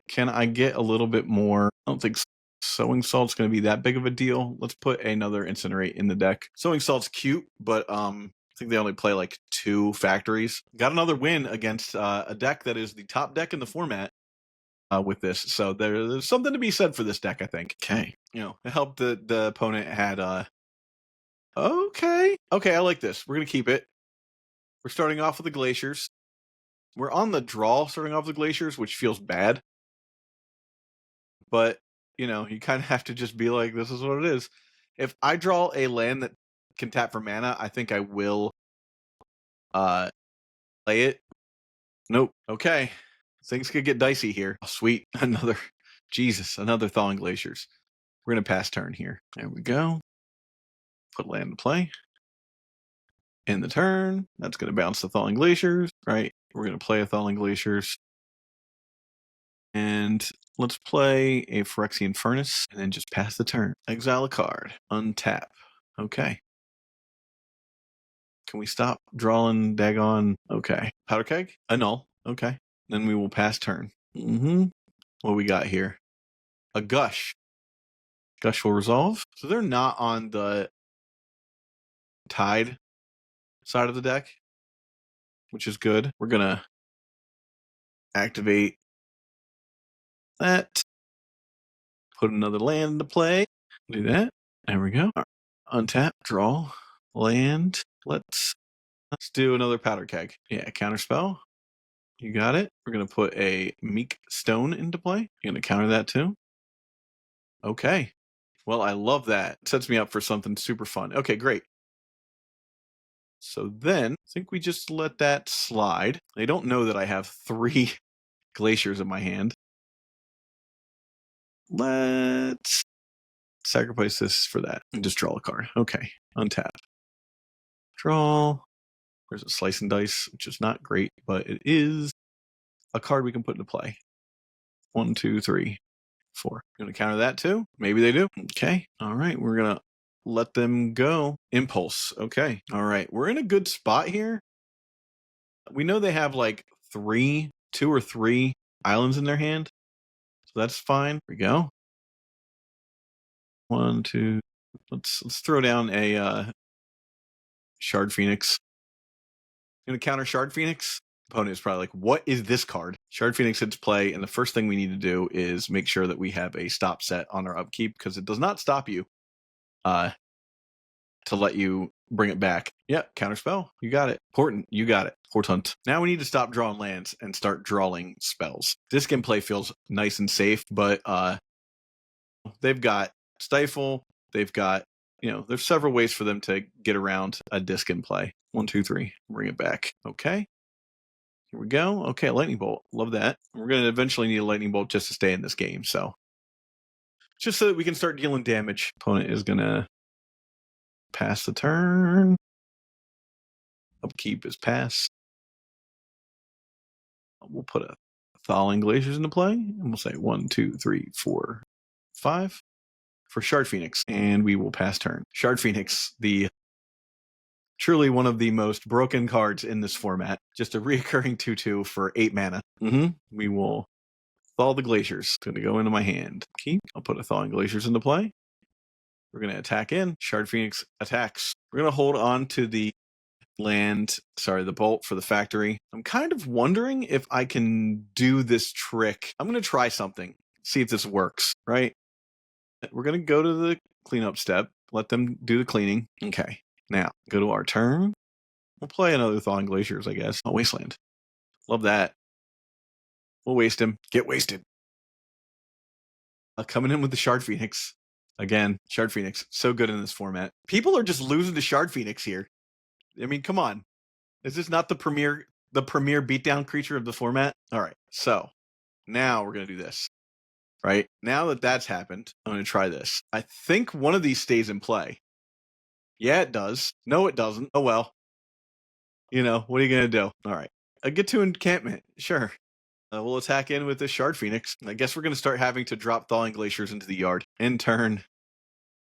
Can I get a little bit more? I don't think Sowing Salt's going to be that big of a deal. Let's put another Incinerate in the deck. Sowing Salt's cute, but I think they only play like 2 factories. Got another win against a deck that is the top deck in the format with this. So there's something to be said for this deck, I think. Okay. You know, it helped the opponent had... Okay, I like this. We're going to keep it. We're starting off with the Glaciers. We're on the draw starting off with the Glaciers, which feels bad. But, you know, you kind of have to just be like, this is what it is. If I draw a land that can tap for mana, I think I will play it. Nope. Okay. Things could get dicey here. Oh, sweet. Another Thawing Glaciers. We're going to pass turn here. There we go. Put land in play. In the turn. That's going to bounce the Thawing Glaciers, right? We're going to play a Thawing Glaciers. And let's play a Phyrexian Furnace and then just pass the turn. Exile a card. Untap. Okay. Can we stop drawing Dagon? Okay. Powder Keg? Annul. Okay. Then we will pass turn. What we got here? A Gush. Gush will resolve. So they're not on the Tide side of the deck, which is good. We're going to activate that. Put another land into play. Do that. There we go. Untap, draw, land. Let's do another Powder Keg. Yeah, counterspell. You got it. We're going to put a Meek Stone into play. You're going to counter that too. Okay. Well, I love that. It sets me up for something super fun. Okay, great. So then, I think we just let that slide. They don't know that I have 3 Glaciers in my hand. Let's sacrifice this for that and just draw a card. Okay, untap. Draw. There's a Slice and Dice, which is not great, but it is a card we can put into play. 1, 2, 3, 4. You want to counter that too? Maybe they do. Okay. All right. We're going to let them go. Impulse. Okay. All right. We're in a good spot here. We know they have like 2 or 3 islands in their hand. So that's fine. Here we go. 1, 2. Let's throw down a Shard Phoenix. Gonna counter Shard Phoenix. Opponent is probably like, what is this card? Shard Phoenix hits play, and the first thing we need to do is make sure that we have a stop set on our upkeep, because it does not stop you to let you bring it back. Yep, counterspell. You got it. Portent. You got it. Portent. Now we need to stop drawing lands and start drawing spells. Disc in play feels nice and safe, but they've got Stifle. They've got, there's several ways for them to get around a disc in play. 1, 2, 3. Bring it back. Okay. Here we go. Okay, lightning bolt. Love that. We're going to eventually need a lightning bolt just to stay in this game. So just so that we can start dealing damage. Opponent is going to pass the turn. Upkeep is pass. We'll put a Thawing Glaciers into play. And we'll say 1, 2, 3, 4, 5 for Shard Phoenix. And we will pass turn. Shard Phoenix, the truly one of the most broken cards in this format. Just a reoccurring 2/2 for 8 mana. We will Thaw the Glaciers. It's going to go into my hand. Keep. I'll put a Thawing Glaciers into play. We're going to attack in. Shard Phoenix attacks. We're going to hold on to the the bolt for the factory. I'm kind of wondering if I can do this trick. I'm going to try something. See if this works, right? We're going to go to the cleanup step. Let them do the cleaning. Okay. Now, go to our turn. We'll play another Thawing Glaciers, I guess. Oh, Wasteland. Love that. We'll waste him. Get wasted. Coming in with the Shard Phoenix. Again, Shard Phoenix. So good in this format. People are just losing to Shard Phoenix here. I mean, come on. Is this not the premier beatdown creature of the format? All right. So now we're going to do this. Right? Now that that's happened, I'm going to try this. I think one of these stays in play. Yeah, it does. No, it doesn't. Oh, well. You know, what are you going to do? All right. Get to encampment. Sure. We'll attack in with this Shard Phoenix. I guess we're going to start having to drop Thawing Glaciers into the yard. In turn,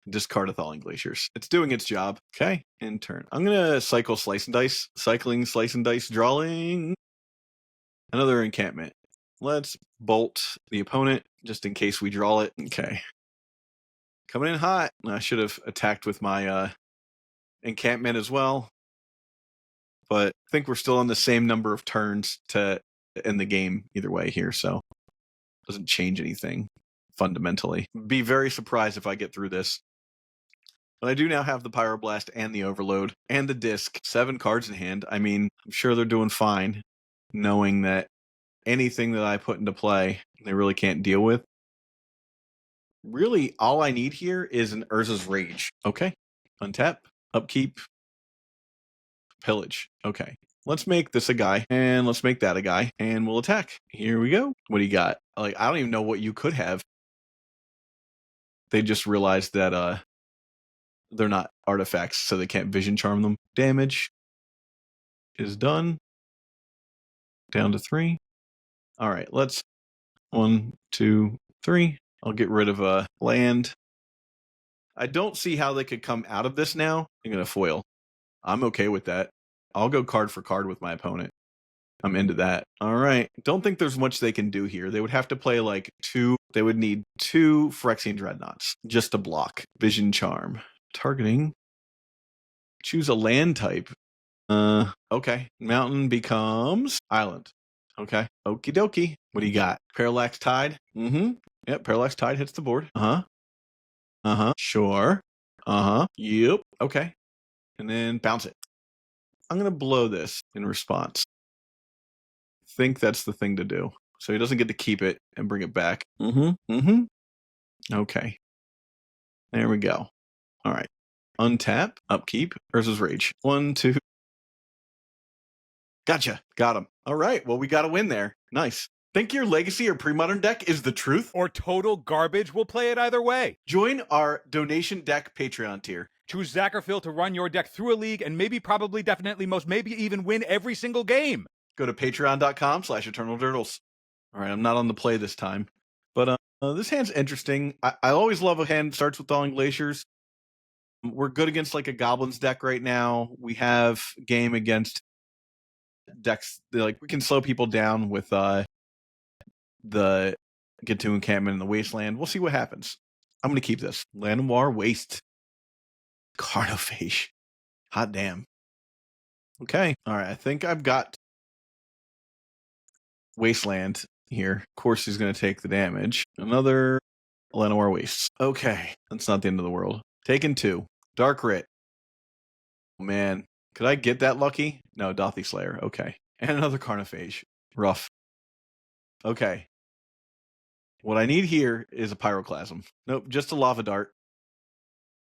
discard a Thawing Glaciers. It's doing its job. Okay, in turn. I'm going to cycle Slice and Dice. Cycling, Slice and Dice, drawing. Another encampment. Let's bolt the opponent, just in case we draw it. Okay. Coming in hot. I should have attacked with my encampment as well. But I think we're still on the same number of turns to end the game either way here, so it doesn't change anything fundamentally. Be very surprised if I get through this. But I do now have the Pyroblast and the Overload and the Disc. 7 cards in hand. I mean, I'm sure they're doing fine, knowing that anything that I put into play, they really can't deal with. Really, all I need here is an Urza's Rage. Okay. Untap. Upkeep. Pillage. Okay. Let's make this a guy, and let's make that a guy, and we'll attack. Here we go. What do you got? Like, I don't even know what you could have. They just realized that they're not artifacts, so they can't vision charm them. Damage is done. Down to 3. All right, let's 1, 2, 3. I'll get rid of a land. I don't see how they could come out of this now. I'm going to foil. I'm okay with that. I'll go card for card with my opponent. I'm into that. All right. Don't think there's much they can do here. They would have to play like 2. They would need 2 Phyrexian Dreadnoughts just to block. Vision Charm. Targeting. Choose a land type. Okay. Mountain becomes island. Okay. Okie dokie. What do you got? Parallax Tide. Yep. Parallax Tide hits the board. Sure. Yep. Okay. And then bounce it. I'm going to blow this in response. Think that's the thing to do. So he doesn't get to keep it and bring it back. Okay. There we go. All right. Untap, upkeep, Urza's Rage. 1, 2. Gotcha. Got him. All right. Well, we got a win there. Nice. Think your Legacy or Pre-Modern deck is the truth? Or total garbage? We'll play it either way. Join our donation deck Patreon tier. Choose Zac or Phil to run your deck through a league and maybe, probably, definitely, most maybe even win every single game. Go to patreon.com/eternaldurtles. All right, I'm not on the play this time. But this hand's interesting. I always love a hand that starts with Thawing Glaciers. We're good against like a Goblins deck right now. We have game against decks. Like we can slow people down with the get to encampment in the wasteland. We'll see what happens. I'm going to keep this. Llanowar Waste. Carnophage. Hot damn. Okay. All right. I think I've got Wasteland here. Of course, he's going to take the damage. Another Llanowar Wastes. Okay. That's not the end of the world. Taken 2. Dark Writ. Oh, man. Could I get that lucky? No, Dothy Slayer. Okay. And another Carnophage. Rough. Okay. What I need here is a Pyroclasm. Nope, just a Lava Dart.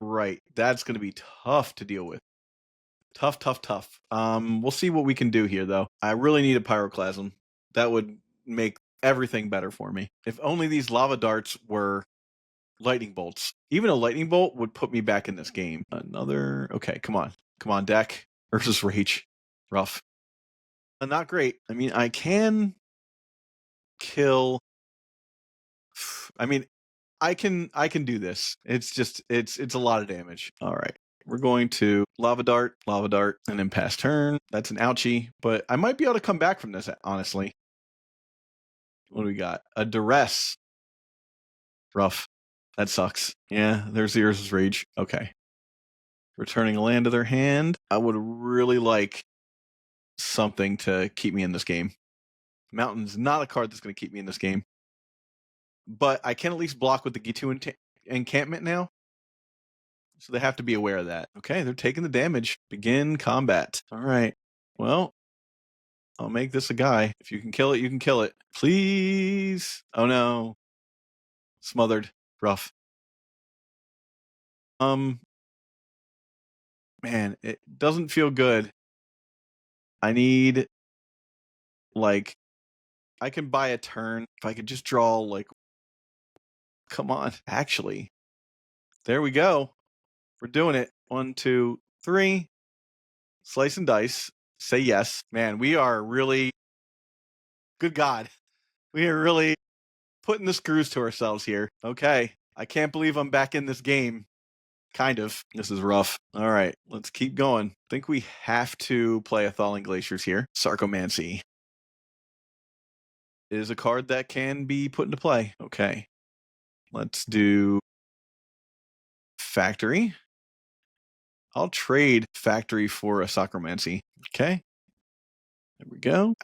Right. That's going to be tough to deal with. Tough, tough, tough. We'll see what we can do here, though. I really need a pyroclasm. That would make everything better for me. If only these lava darts were lightning bolts. Even a lightning bolt would put me back in this game. Another... Okay, come on. Come on, deck. Versus Rage. Rough. Not great. I mean, I can kill... I mean, I can do this. It's just... It's a lot of damage. All right. We're going to Lava Dart, and then pass turn. That's an ouchie, but I might be able to come back from this, honestly. What do we got? A Duress. Rough. That sucks. Yeah, there's the Urza's Rage. Okay. Returning a land to their hand. I would really like something to keep me in this game. Mountain's not a card that's going to keep me in this game. But I can at least block with the Gitu encampment now. So they have to be aware of that. Okay, they're taking the damage. Begin combat. All right. Well, I'll make this a guy. If you can kill it, you can kill it. Please. Oh no. Smothered. Rough. Man, it doesn't feel good. I need, like, I can buy a turn. If I could just draw, like, come on. Actually, there we go. We're doing it. 1, 2, 3. Slice and dice. Say yes. Man, we are really, good God. We are really putting the screws to ourselves here. Okay. I can't believe I'm back in this game. Kind of. This is rough. All right. Let's keep going. I think we have to play a Thawing Glaciers here. Sarcomancy is a card that can be put into play. Okay. Let's do Factory. I'll trade Factory for a Sacromancy. Okay. There we go.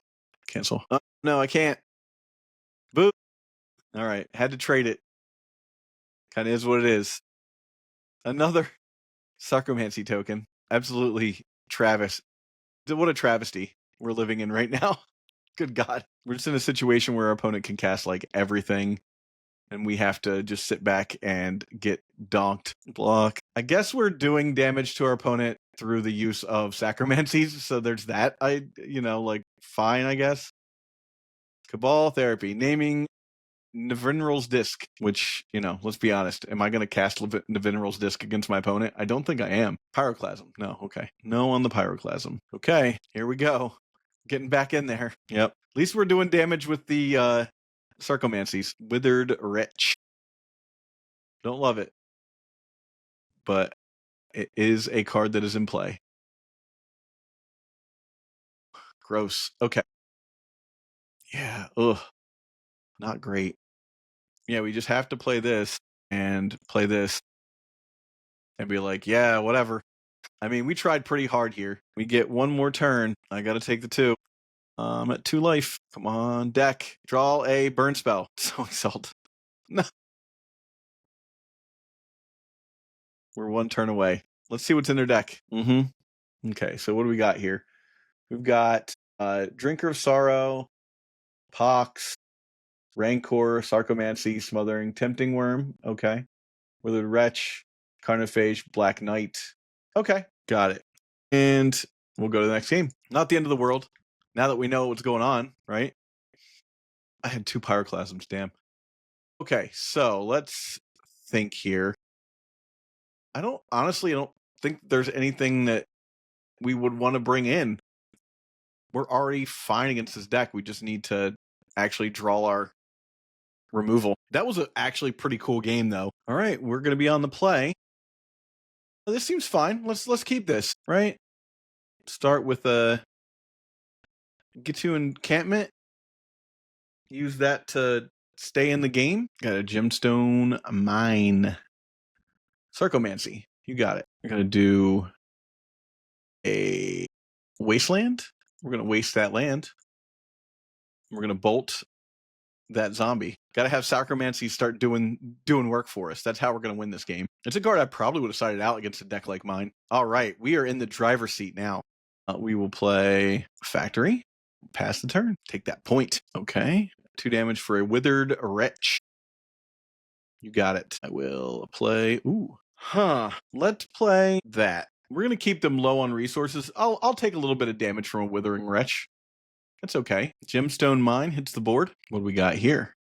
Cancel. Oh, no, I can't. Boo. All right. Had to trade it. Kind of is what it is. Another Sacromancy token. Absolutely Travis. What a travesty we're living in right now. Good God. We're just in a situation where our opponent can cast like everything. And we have to just sit back and get donked. Block. I guess we're doing damage to our opponent through the use of Sacromancies. So there's that. Fine, I guess. Cabal Therapy. Naming Navinral's Disc, which, let's be honest. Am I going to cast Navinral's Disc against my opponent? I don't think I am. Pyroclasm. No, okay. No on the Pyroclasm. Okay, here we go. Getting back in there. Yep. At least we're doing damage with the Sarcomancies. Withered Wretch. Don't love it. But it is a card that is in play. Gross. Okay. Yeah. Ugh. Not great. Yeah, we just have to play this and play this and be like, yeah, whatever. I mean, we tried pretty hard here. We get one more turn. I got to take the 2. I'm at 2 life. Come on, deck. Draw a burn spell. So Exalt. No. We're 1 turn away. Let's see what's in their deck. Okay, so what do we got here? We've got Drinker of Sorrow, Pox, Rancor, Sarcomancy, Smothering, Tempting Worm. Okay. Withered Wretch, Carnophage, Black Knight. Okay, got it. And we'll go to the next game. Not the end of the world. Now that we know what's going on, right? I had 2 Pyroclasms, damn. Okay, so let's think here. I don't think there's anything that we would want to bring in. We're already fine against this deck. We just need to actually draw our removal. That was actually pretty cool game, though. All right, we're going to be on the play. This seems fine. Let's keep this, right? Start with a get to encampment. Use that to stay in the game. Got a Gemstone Mine. Sarcomancy. You got it. We're going to do a Wasteland. We're going to waste that land. We're going to bolt that zombie. Got to have Sacromancy start doing work for us. That's how we're going to win this game. It's a card I probably would have sided out against a deck like mine. All right, we are in the driver's seat now. We will play Factory. Pass the turn. Take that point. Okay. 2 damage for a Withered Wretch. You got it. I will play... Ooh. Let's play that. We're gonna keep them low on resources. I'll take a little bit of damage from a Withering Wretch. That's okay. Gemstone Mine hits the board. What do we got here?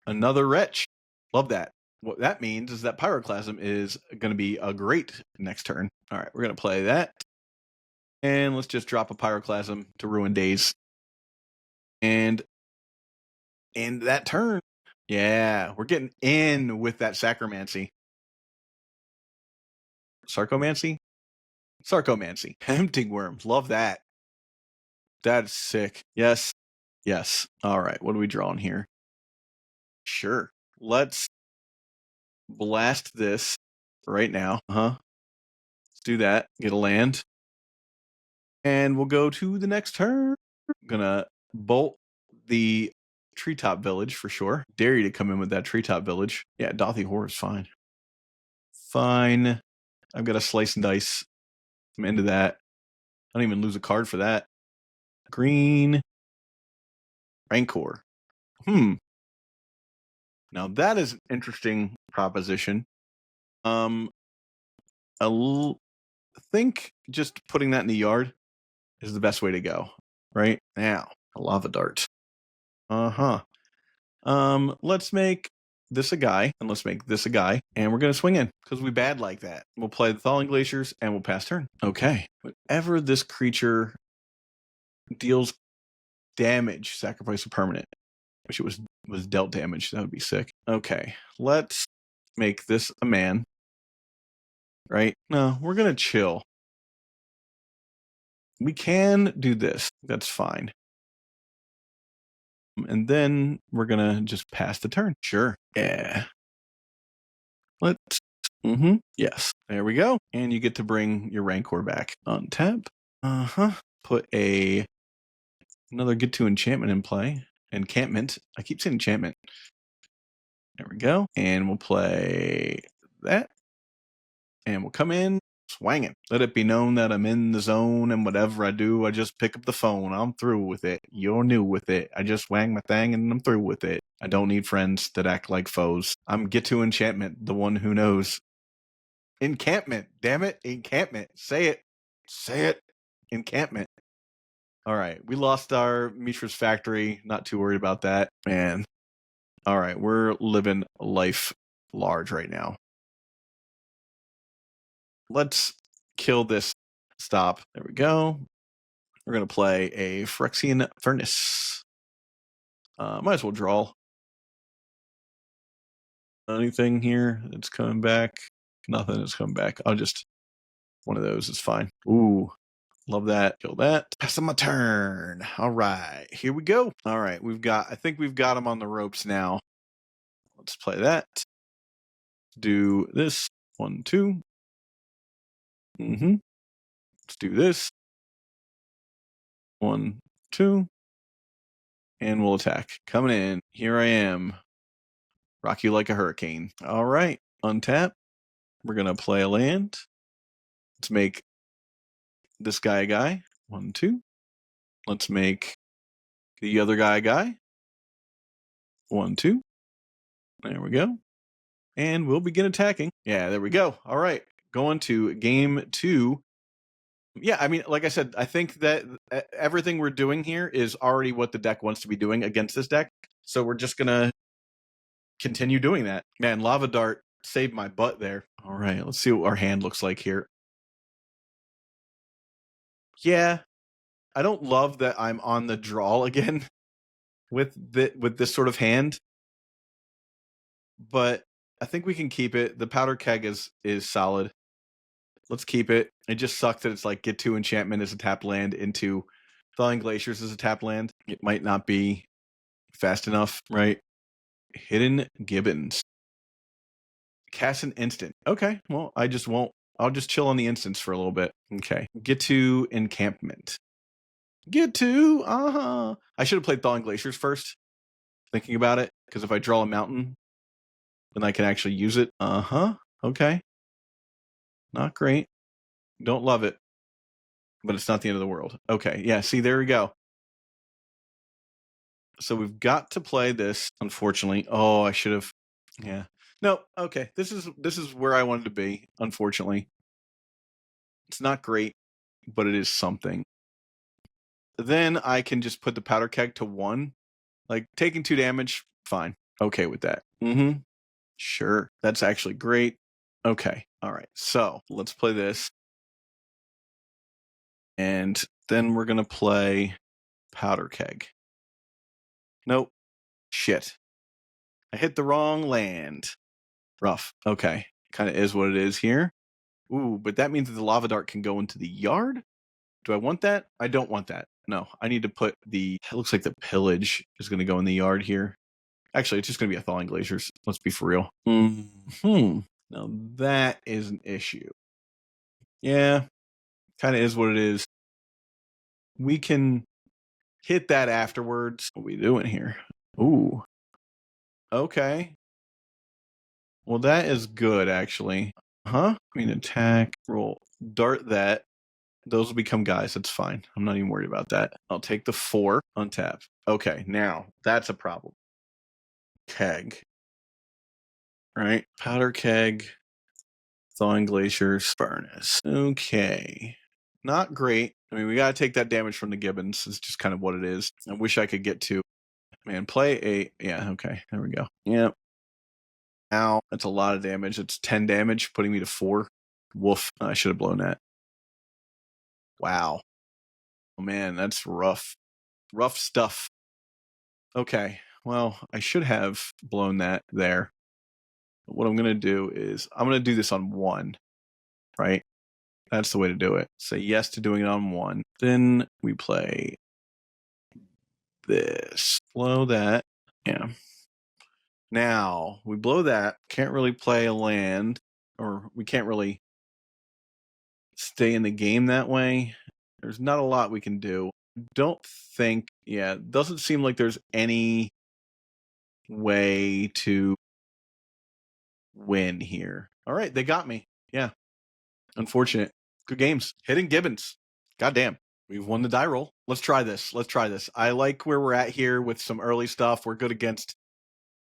Another Wretch. Love that. What that means is that Pyroclasm is going to be a great next turn. All right, we're going to play that. And let's just drop a Pyroclasm to ruin days. And that turn, yeah, we're getting in with that Sacromancy. Sarcomancy? Sarcomancy. Tempting Worm. Love that. That's sick. Yes. Yes. All right, what are we drawing here? Sure. Let's blast this right now. Let's do that. Get a land. And we'll go to the next turn. I'm gonna bolt the treetop village for sure. Dare you to come in with that treetop village. Yeah, Dothy Horror is fine. Fine. I've got a slice and dice. I'm into that. I don't even lose a card for that. Green. Rancor. Now that is an interesting proposition. I think just putting that in the yard is the best way to go. Right now, a lava dart. Let's make this a guy, and let's make this a guy, and we're gonna swing in because we bad like that. We'll play the Thawing Glaciers, and we'll pass turn. Okay. Whenever this creature deals damage, sacrifice a permanent. Wish it was dealt damage. That would be sick. Okay, let's make this a man. Right? No, we're gonna chill. We can do this. That's fine. And then we're gonna just pass the turn. Sure. Yeah. Let's. Yes. There we go. And you get to bring your Rancor back. Untap. Put another get to enchantment in play. Encampment. I keep saying enchantment. There we go. And we'll play that. And we'll come in swanging. Let it be known that I'm in the zone, and whatever I do, I just pick up the phone. I'm through with it. You're new with it. I just wang my thing and I'm through with it. I don't need friends that act like foes. I'm get to enchantment, the one who knows. Encampment. Damn it. Encampment. Say it. Say it. Encampment. All right. We lost our Mishra's factory. Not too worried about that. Man. All right. We're living life large right now. Let's kill this. Stop. There we go. We're going to play a Phyrexian Furnace. Might as well draw. Anything here that's coming back? Nothing that's coming back. I'll just... One of those is fine. Ooh. Love that. Kill that. Pass on my turn. All right. Here we go. All right. I think we've got him on the ropes now. Let's play that. Do this. 1, 2. Let's do this. 1, 2. And we'll attack. Coming in. Here I am. Rock you like a hurricane. All right. Untap. We're going to play a land. Let's make this guy a guy. 1, 2. Let's make the other guy a guy. 1, 2. There we go. And we'll begin attacking. Yeah, there we go. All right. Going to game 2. Yeah, I mean, like I said, I think that everything we're doing here is already what the deck wants to be doing against this deck. So we're just going to continue doing that. Man, Lava Dart saved my butt there. All right, let's see what our hand looks like here. Yeah, I don't love that I'm on the draw again with this sort of hand. But I think we can keep it. The Powder Keg is solid. Let's keep it. It just sucks that it's like get to enchantment as a tap land into Thawing Glaciers as a tap land. It might not be fast enough, right? Hidden Gibbons. Cast an instant. Okay, well, I just won't. I'll just chill on the instance for a little bit. Okay. Get to encampment. Get to, I should have played Thawing Glaciers first, thinking about it, because if I draw a mountain, then I can actually use it. Okay. Not great. Don't love it. But it's not the end of the world. Okay, yeah, see, there we go. So we've got to play this, unfortunately. Oh, I should have. Yeah. No, okay. This is where I wanted to be, unfortunately. It's not great, but it is something. Then I can just put the Powder Keg to 1. Like, taking 2 damage, fine. Okay with that. Sure. That's actually great. Okay. All right. So let's play this. And then we're going to play Powder Keg. Nope. Shit. I hit the wrong land. Rough. Okay. Kind of is what it is here. Ooh, but that means that the lava dart can go into the yard? Do I want that? I don't want that. No, I need to put it looks like the Pillage is going to go in the yard here. Actually, it's just going to be a Thawing Glaciers. Let's be for real. Now that is an issue. Yeah, kind of is what it is. We can hit that afterwards. What are we doing here? Ooh. Okay. Well, that is good, actually. Queen attack, roll, dart that. Those will become guys. That's fine. I'm not even worried about that. I'll take the 4, untap. Okay, now that's a problem. Keg. Right? Powder Keg, Thawing Glaciers, Furnace. Okay. Not great. I mean, we got to take that damage from the Gibbons. It's just kind of what it is. I wish I could get to. Man, yeah, okay. There we go. Yep. Ow. That's a lot of damage. It's 10 damage, putting me to 4. Woof. I should have blown that. Wow. Oh, man, that's rough. Rough stuff. Okay. Well, I should have blown that there. But what I'm going to do is I'm going to do this on 1, right? That's the way to do it. Say yes to doing it on 1. Then we play this. Blow that. Yeah. Now, we blow that. Can't really play a land, or we can't really stay in the game that way. There's not a lot we can do. Don't think, yeah, it doesn't seem like there's any way to win here. All right, they got me. Yeah. Unfortunate. Good games. Hidden Gibbons. Goddamn. We've won the die roll. Let's try this. I like where we're at here with some early stuff. We're good against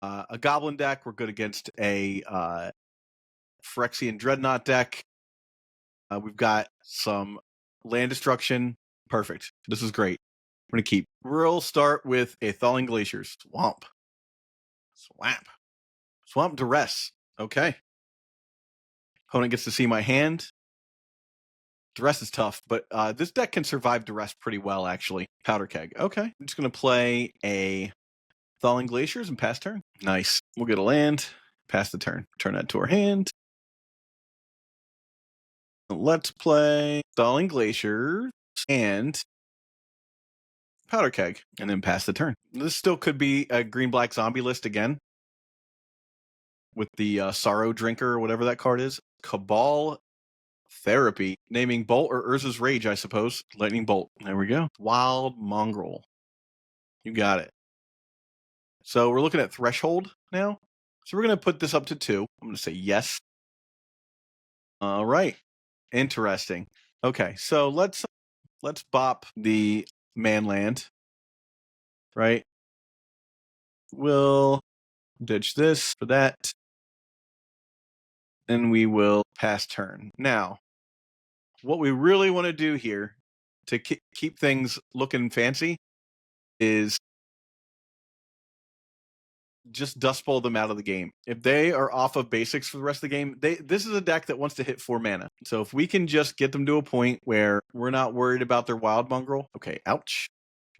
a Goblin deck. We're good against a Phyrexian Dreadnought deck. We've got some land destruction. Perfect. This is great. We're going to keep. We'll start with a Thawing Glaciers. Swamp Duress. Okay. Opponent gets to see my hand. Duress is tough, but this deck can survive Duress pretty well, actually. Powder Keg. Okay. I'm just going to play a Thawing Glaciers and pass turn. Nice. We'll get a land. Pass the turn. Turn that to our hand. Let's play Thawing Glaciers and Powder Keg, and then pass the turn. This still could be a green-black zombie list again with the Sorrow Drinker or whatever that card is. Cabal Therapy. Naming Bolt or Urza's Rage, I suppose. Lightning Bolt. There we go. Wild Mongrel. You got it. So we're looking at Threshold now. So we're going to put this up to 2. I'm going to say yes. All right. Interesting. Okay, so let's bop the Manland. Right? We'll ditch this for that. And we will pass turn. Now, what we really want to do here to keep things looking fancy is just Dust Bowl them out of the game. If they are off of basics for the rest of the game, this is a deck that wants to hit 4 mana. So if we can just get them to a point where we're not worried about their Wild Mongrel. Okay, ouch.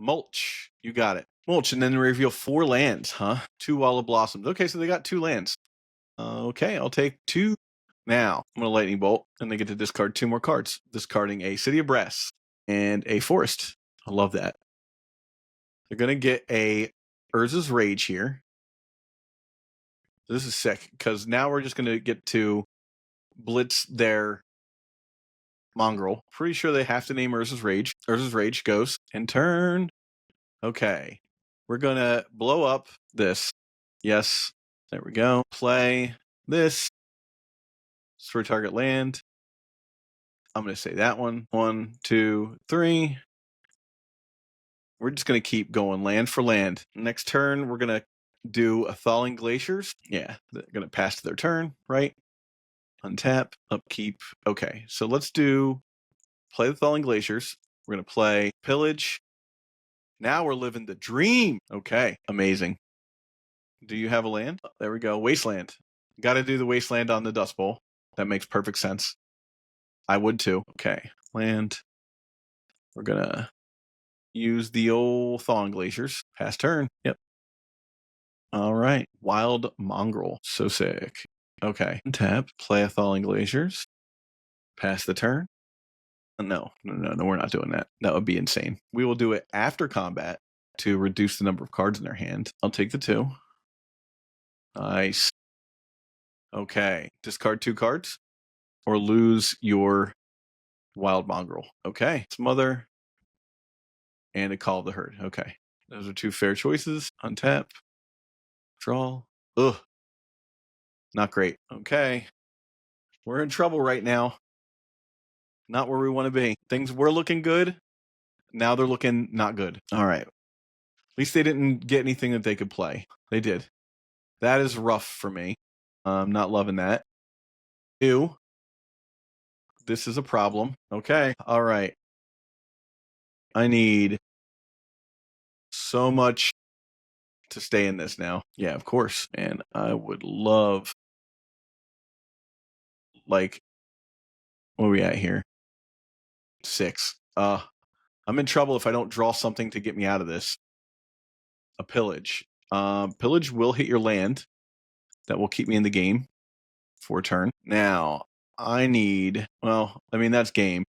Mulch. You got it. Mulch, and then reveal 4 lands, huh? 2 Wall of Blossoms. Okay, so they got 2 lands. Okay, I'll take 2. Now, I'm going to Lightning Bolt, and they get to discard 2 more cards. Discarding a City of Brass and a Forest. I love that. They're going to get a Urza's Rage here. This is sick, because now we're just going to get to blitz their Mongrel. Pretty sure they have to name Urza's Rage. Urza's Rage goes and turn. Okay. We're going to blow up this. Yes. There we go. Play this. It's for target land. I'm going to say that one. 1, 2, 3. We're just going to keep going land for land. Next turn, we're going to do a Thawing Glaciers. Yeah, they're going to pass to their turn, right? Untap, upkeep. Okay, so let's do play the Thawing Glaciers. We're going to play Pillage. Now we're living the dream. Okay, amazing. Do you have a land? Oh, there we go. Wasteland. Got to do the Wasteland on the Dust Bowl. That makes perfect sense. I would too. Okay, land. We're going to use the old Thawing Glaciers. Pass turn. Yep. All right. Wild Mongrel. So sick. Okay. Tap. Play a Thawing Glaciers. Pass the turn. No, we're not doing that. That would be insane. We will do it after combat to reduce the number of cards in their hand. I'll take the 2. Nice. Okay. Discard 2 cards or lose your Wild Mongrel. Okay. Smother and a Call of the Herd. Okay. Those are 2 fair choices. Untap. Draw. Ugh. Not great. Okay. We're in trouble right now. Not where we want to be. Things were looking good. Now they're looking not good. All right. At least they didn't get anything that they could play. They did. That is rough for me. I'm not loving that. 2. This is a problem. Okay. All right. I need so much to stay in this now. Yeah, of course. And I would love, like, what are we at here? 6. I'm in trouble if I don't draw something to get me out of this. A Pillage. Pillage will hit your land. That will keep me in the game for a turn. Now, I need, well, I mean, that's game.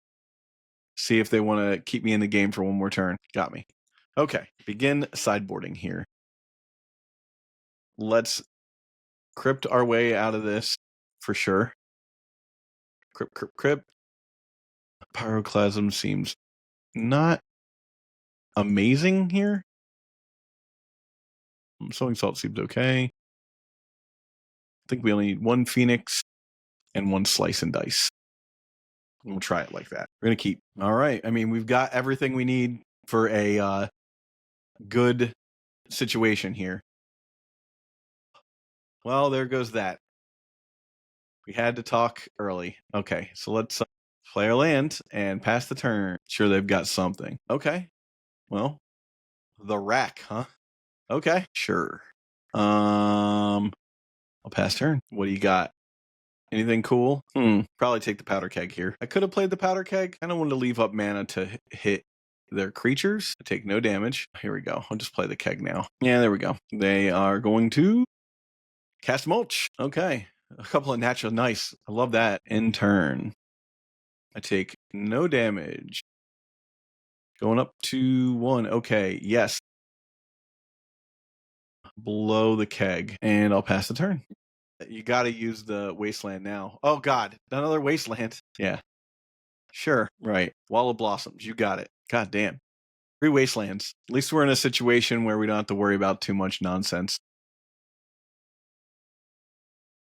See if they want to keep me in the game for one more turn. Got me. Okay, begin sideboarding here. Let's crypt our way out of this for sure. Crypt. Pyroclasm seems not amazing here. Sowing Salt seems okay. I think we only need 1 Phoenix and 1 Slice and Dice. We'll try it like that. We're going to keep. All right. I mean, we've got everything we need for a good situation here. Well, there goes that. We had to talk early. Okay, so let's play our land and pass the turn. Sure, they've got something. Okay. Well, the rack, huh? Okay, sure. I'll pass turn. What do you got? Anything cool? Probably take the Powder Keg here. I could have played the Powder Keg. I don't want to leave up mana to hit their creatures. I take no damage. Here we go. I'll just play the keg now. Yeah, there we go. They are going to cast Mulch. Okay. A couple of natural. Nice. I love that. In turn, I take no damage. Going up to 1. Okay. Yes. Below the keg. And I'll pass the turn. You got to use the Wasteland now. Oh, God. Another Wasteland. Yeah. Sure. Right. Wall of Blossoms. You got it. God damn. 3 Wastelands. At least we're in a situation where we don't have to worry about too much nonsense.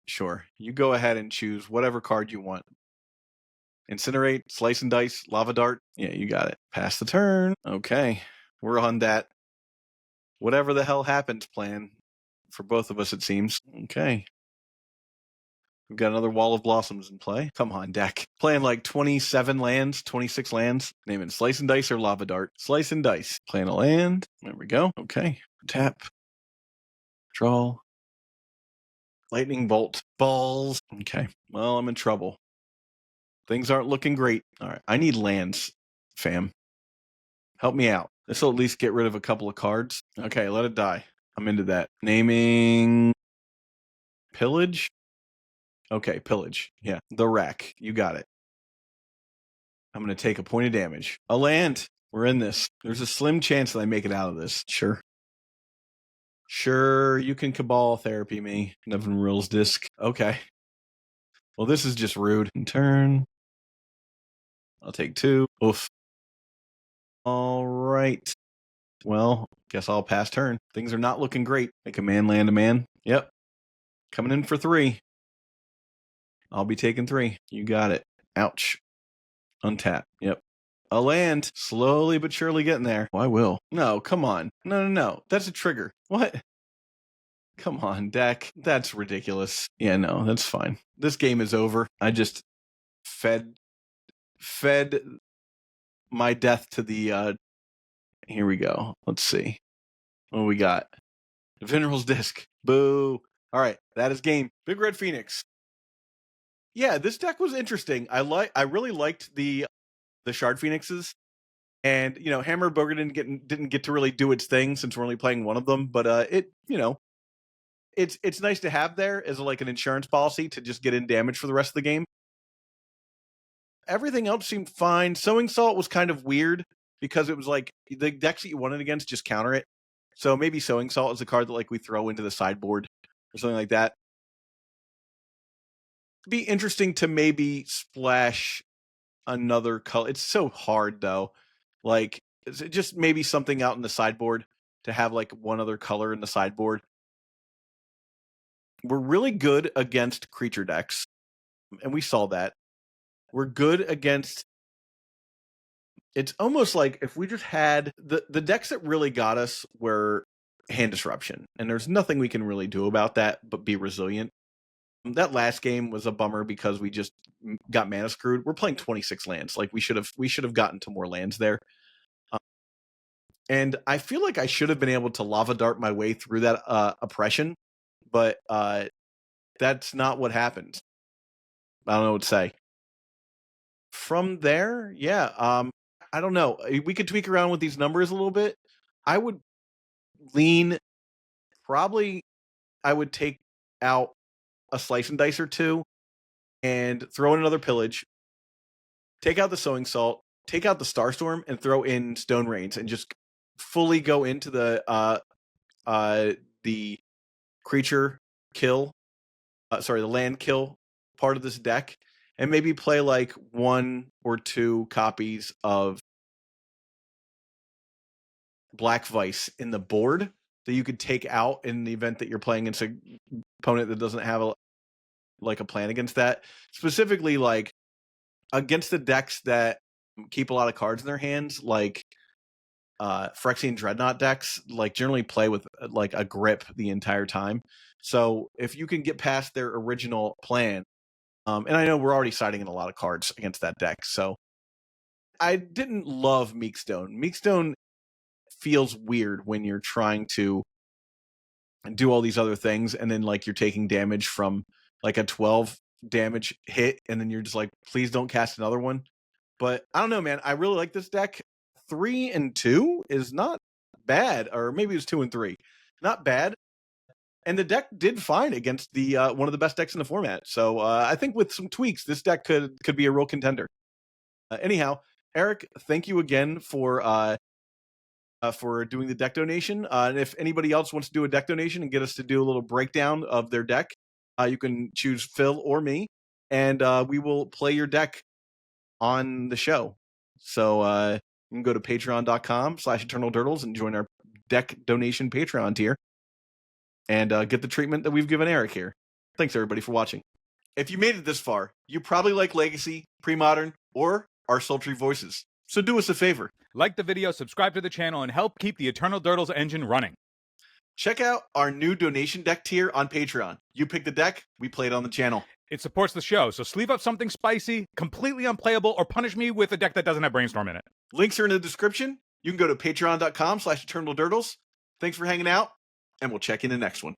Sure. You go ahead and choose whatever card you want. Incinerate, Slice and Dice, Lava Dart. Yeah, you got it. Pass the turn. Okay. We're on that whatever the hell happens plan for both of us, it seems. Okay. We've got another Wall of Blossoms in play. Come on, deck. Playing like 27 lands, 26 lands. Naming Slice and Dice or Lava Dart. Slice and Dice. Playing a land. There we go. Okay. Tap. Draw. Lightning Bolt. Balls. Okay. Well, I'm in trouble. Things aren't looking great. All right. I need lands, fam. Help me out. This will at least get rid of a couple of cards. Okay, let it die. I'm into that. Naming Pillage. Okay, Pillage. Yeah, the rack. You got it. I'm going to take a point of damage. A land. We're in this. There's a slim chance that I make it out of this. Sure. Sure, you can Cabal Therapy me. Nevin Rules Disc. Okay. Well, this is just rude. In turn. I'll take 2. Oof. All right. Well, guess I'll pass turn. Things are not looking great. Make a man land a man. Yep. Coming in for 3. I'll be taking 3. You got it. Ouch. Untap. Yep. A land. Slowly but surely getting there. Oh, I will. No, come on. No. That's a trigger. What? Come on, deck. That's ridiculous. Yeah, no, that's fine. This game is over. I just fed my death to the here we go. Let's see. What we got? Minerals Disc. Boo. All right, that is game. Big Red Phoenix. Yeah, this deck was interesting. I really liked the Shard Phoenixes. And Hammer Bogre didn't get to really do its thing since we're only playing one of them, but it's nice to have there as like an insurance policy to just get in damage for the rest of the game. Everything else seemed fine. Sowing Salt was kind of weird because it was like the decks that you wanted against just counter it. So maybe Sowing Salt is a card that like we throw into the sideboard or something like that. It'd be interesting to maybe splash another color. It's so hard though. Like just maybe something out in the sideboard to have like one other color in the sideboard. We're really good against creature decks, and we saw that. We're good against. It's almost like if we just had the decks that really got us were hand disruption, and there's nothing we can really do about that but be resilient. That last game was a bummer because we just got mana screwed. We're playing 26 lands. Like we should have gotten to more lands there. And I feel like I should have been able to lava dart my way through that oppression, but that's not what happened. I don't know what to say. From there, yeah, I don't know. We could tweak around with these numbers a little bit. I would lean, probably I would take out a Slice and Dice or two and throw in another Pillage, take out the Sowing Salt, take out the Starstorm, and throw in Stone Rains and just fully go into the creature kill, the land kill part of this deck, and maybe play like 1 or 2 copies of Black Vice in the board that you could take out in the event that you're playing against an opponent that doesn't have a plan against that. Specifically, like against the decks that keep a lot of cards in their hands, like Phyrexian Dreadnought decks, like generally play with like a grip the entire time. So if you can get past their original plan, and I know we're already siding in a lot of cards against that deck, so I didn't love Meekstone. Meekstone feels weird when you're trying to do all these other things and then like you're taking damage from like a 12 damage hit and then you're just like, please don't cast another one. But I don't know, man. I really like this deck. 3 and 2 is not bad, or maybe it was 2 and 3. Not bad. And the deck did fine against the one of the best decks in the format. So I think with some tweaks, this deck could be a real contender. Anyhow, Eric, thank you again for doing the deck donation. And if anybody else wants to do a deck donation and get us to do a little breakdown of their deck, you can choose Phil or me, and we will play your deck on the show. So you can go to patreon.com/eternaldurdles and join our deck donation Patreon tier and get the treatment that we've given Eric here. Thanks, everybody, for watching. If you made it this far, you probably like Legacy, PreModern, or our sultry voices. So do us a favor. Like the video, subscribe to the channel, and help keep the Eternal Durdles engine running. Check out our new donation deck tier on Patreon. You pick the deck, we play it on the channel. It supports the show, so sleeve up something spicy, completely unplayable, or punish me with a deck that doesn't have Brainstorm in it. Links are in the description. You can go to patreon.com/eternaldurdles. Thanks for hanging out, and we'll check in the next one.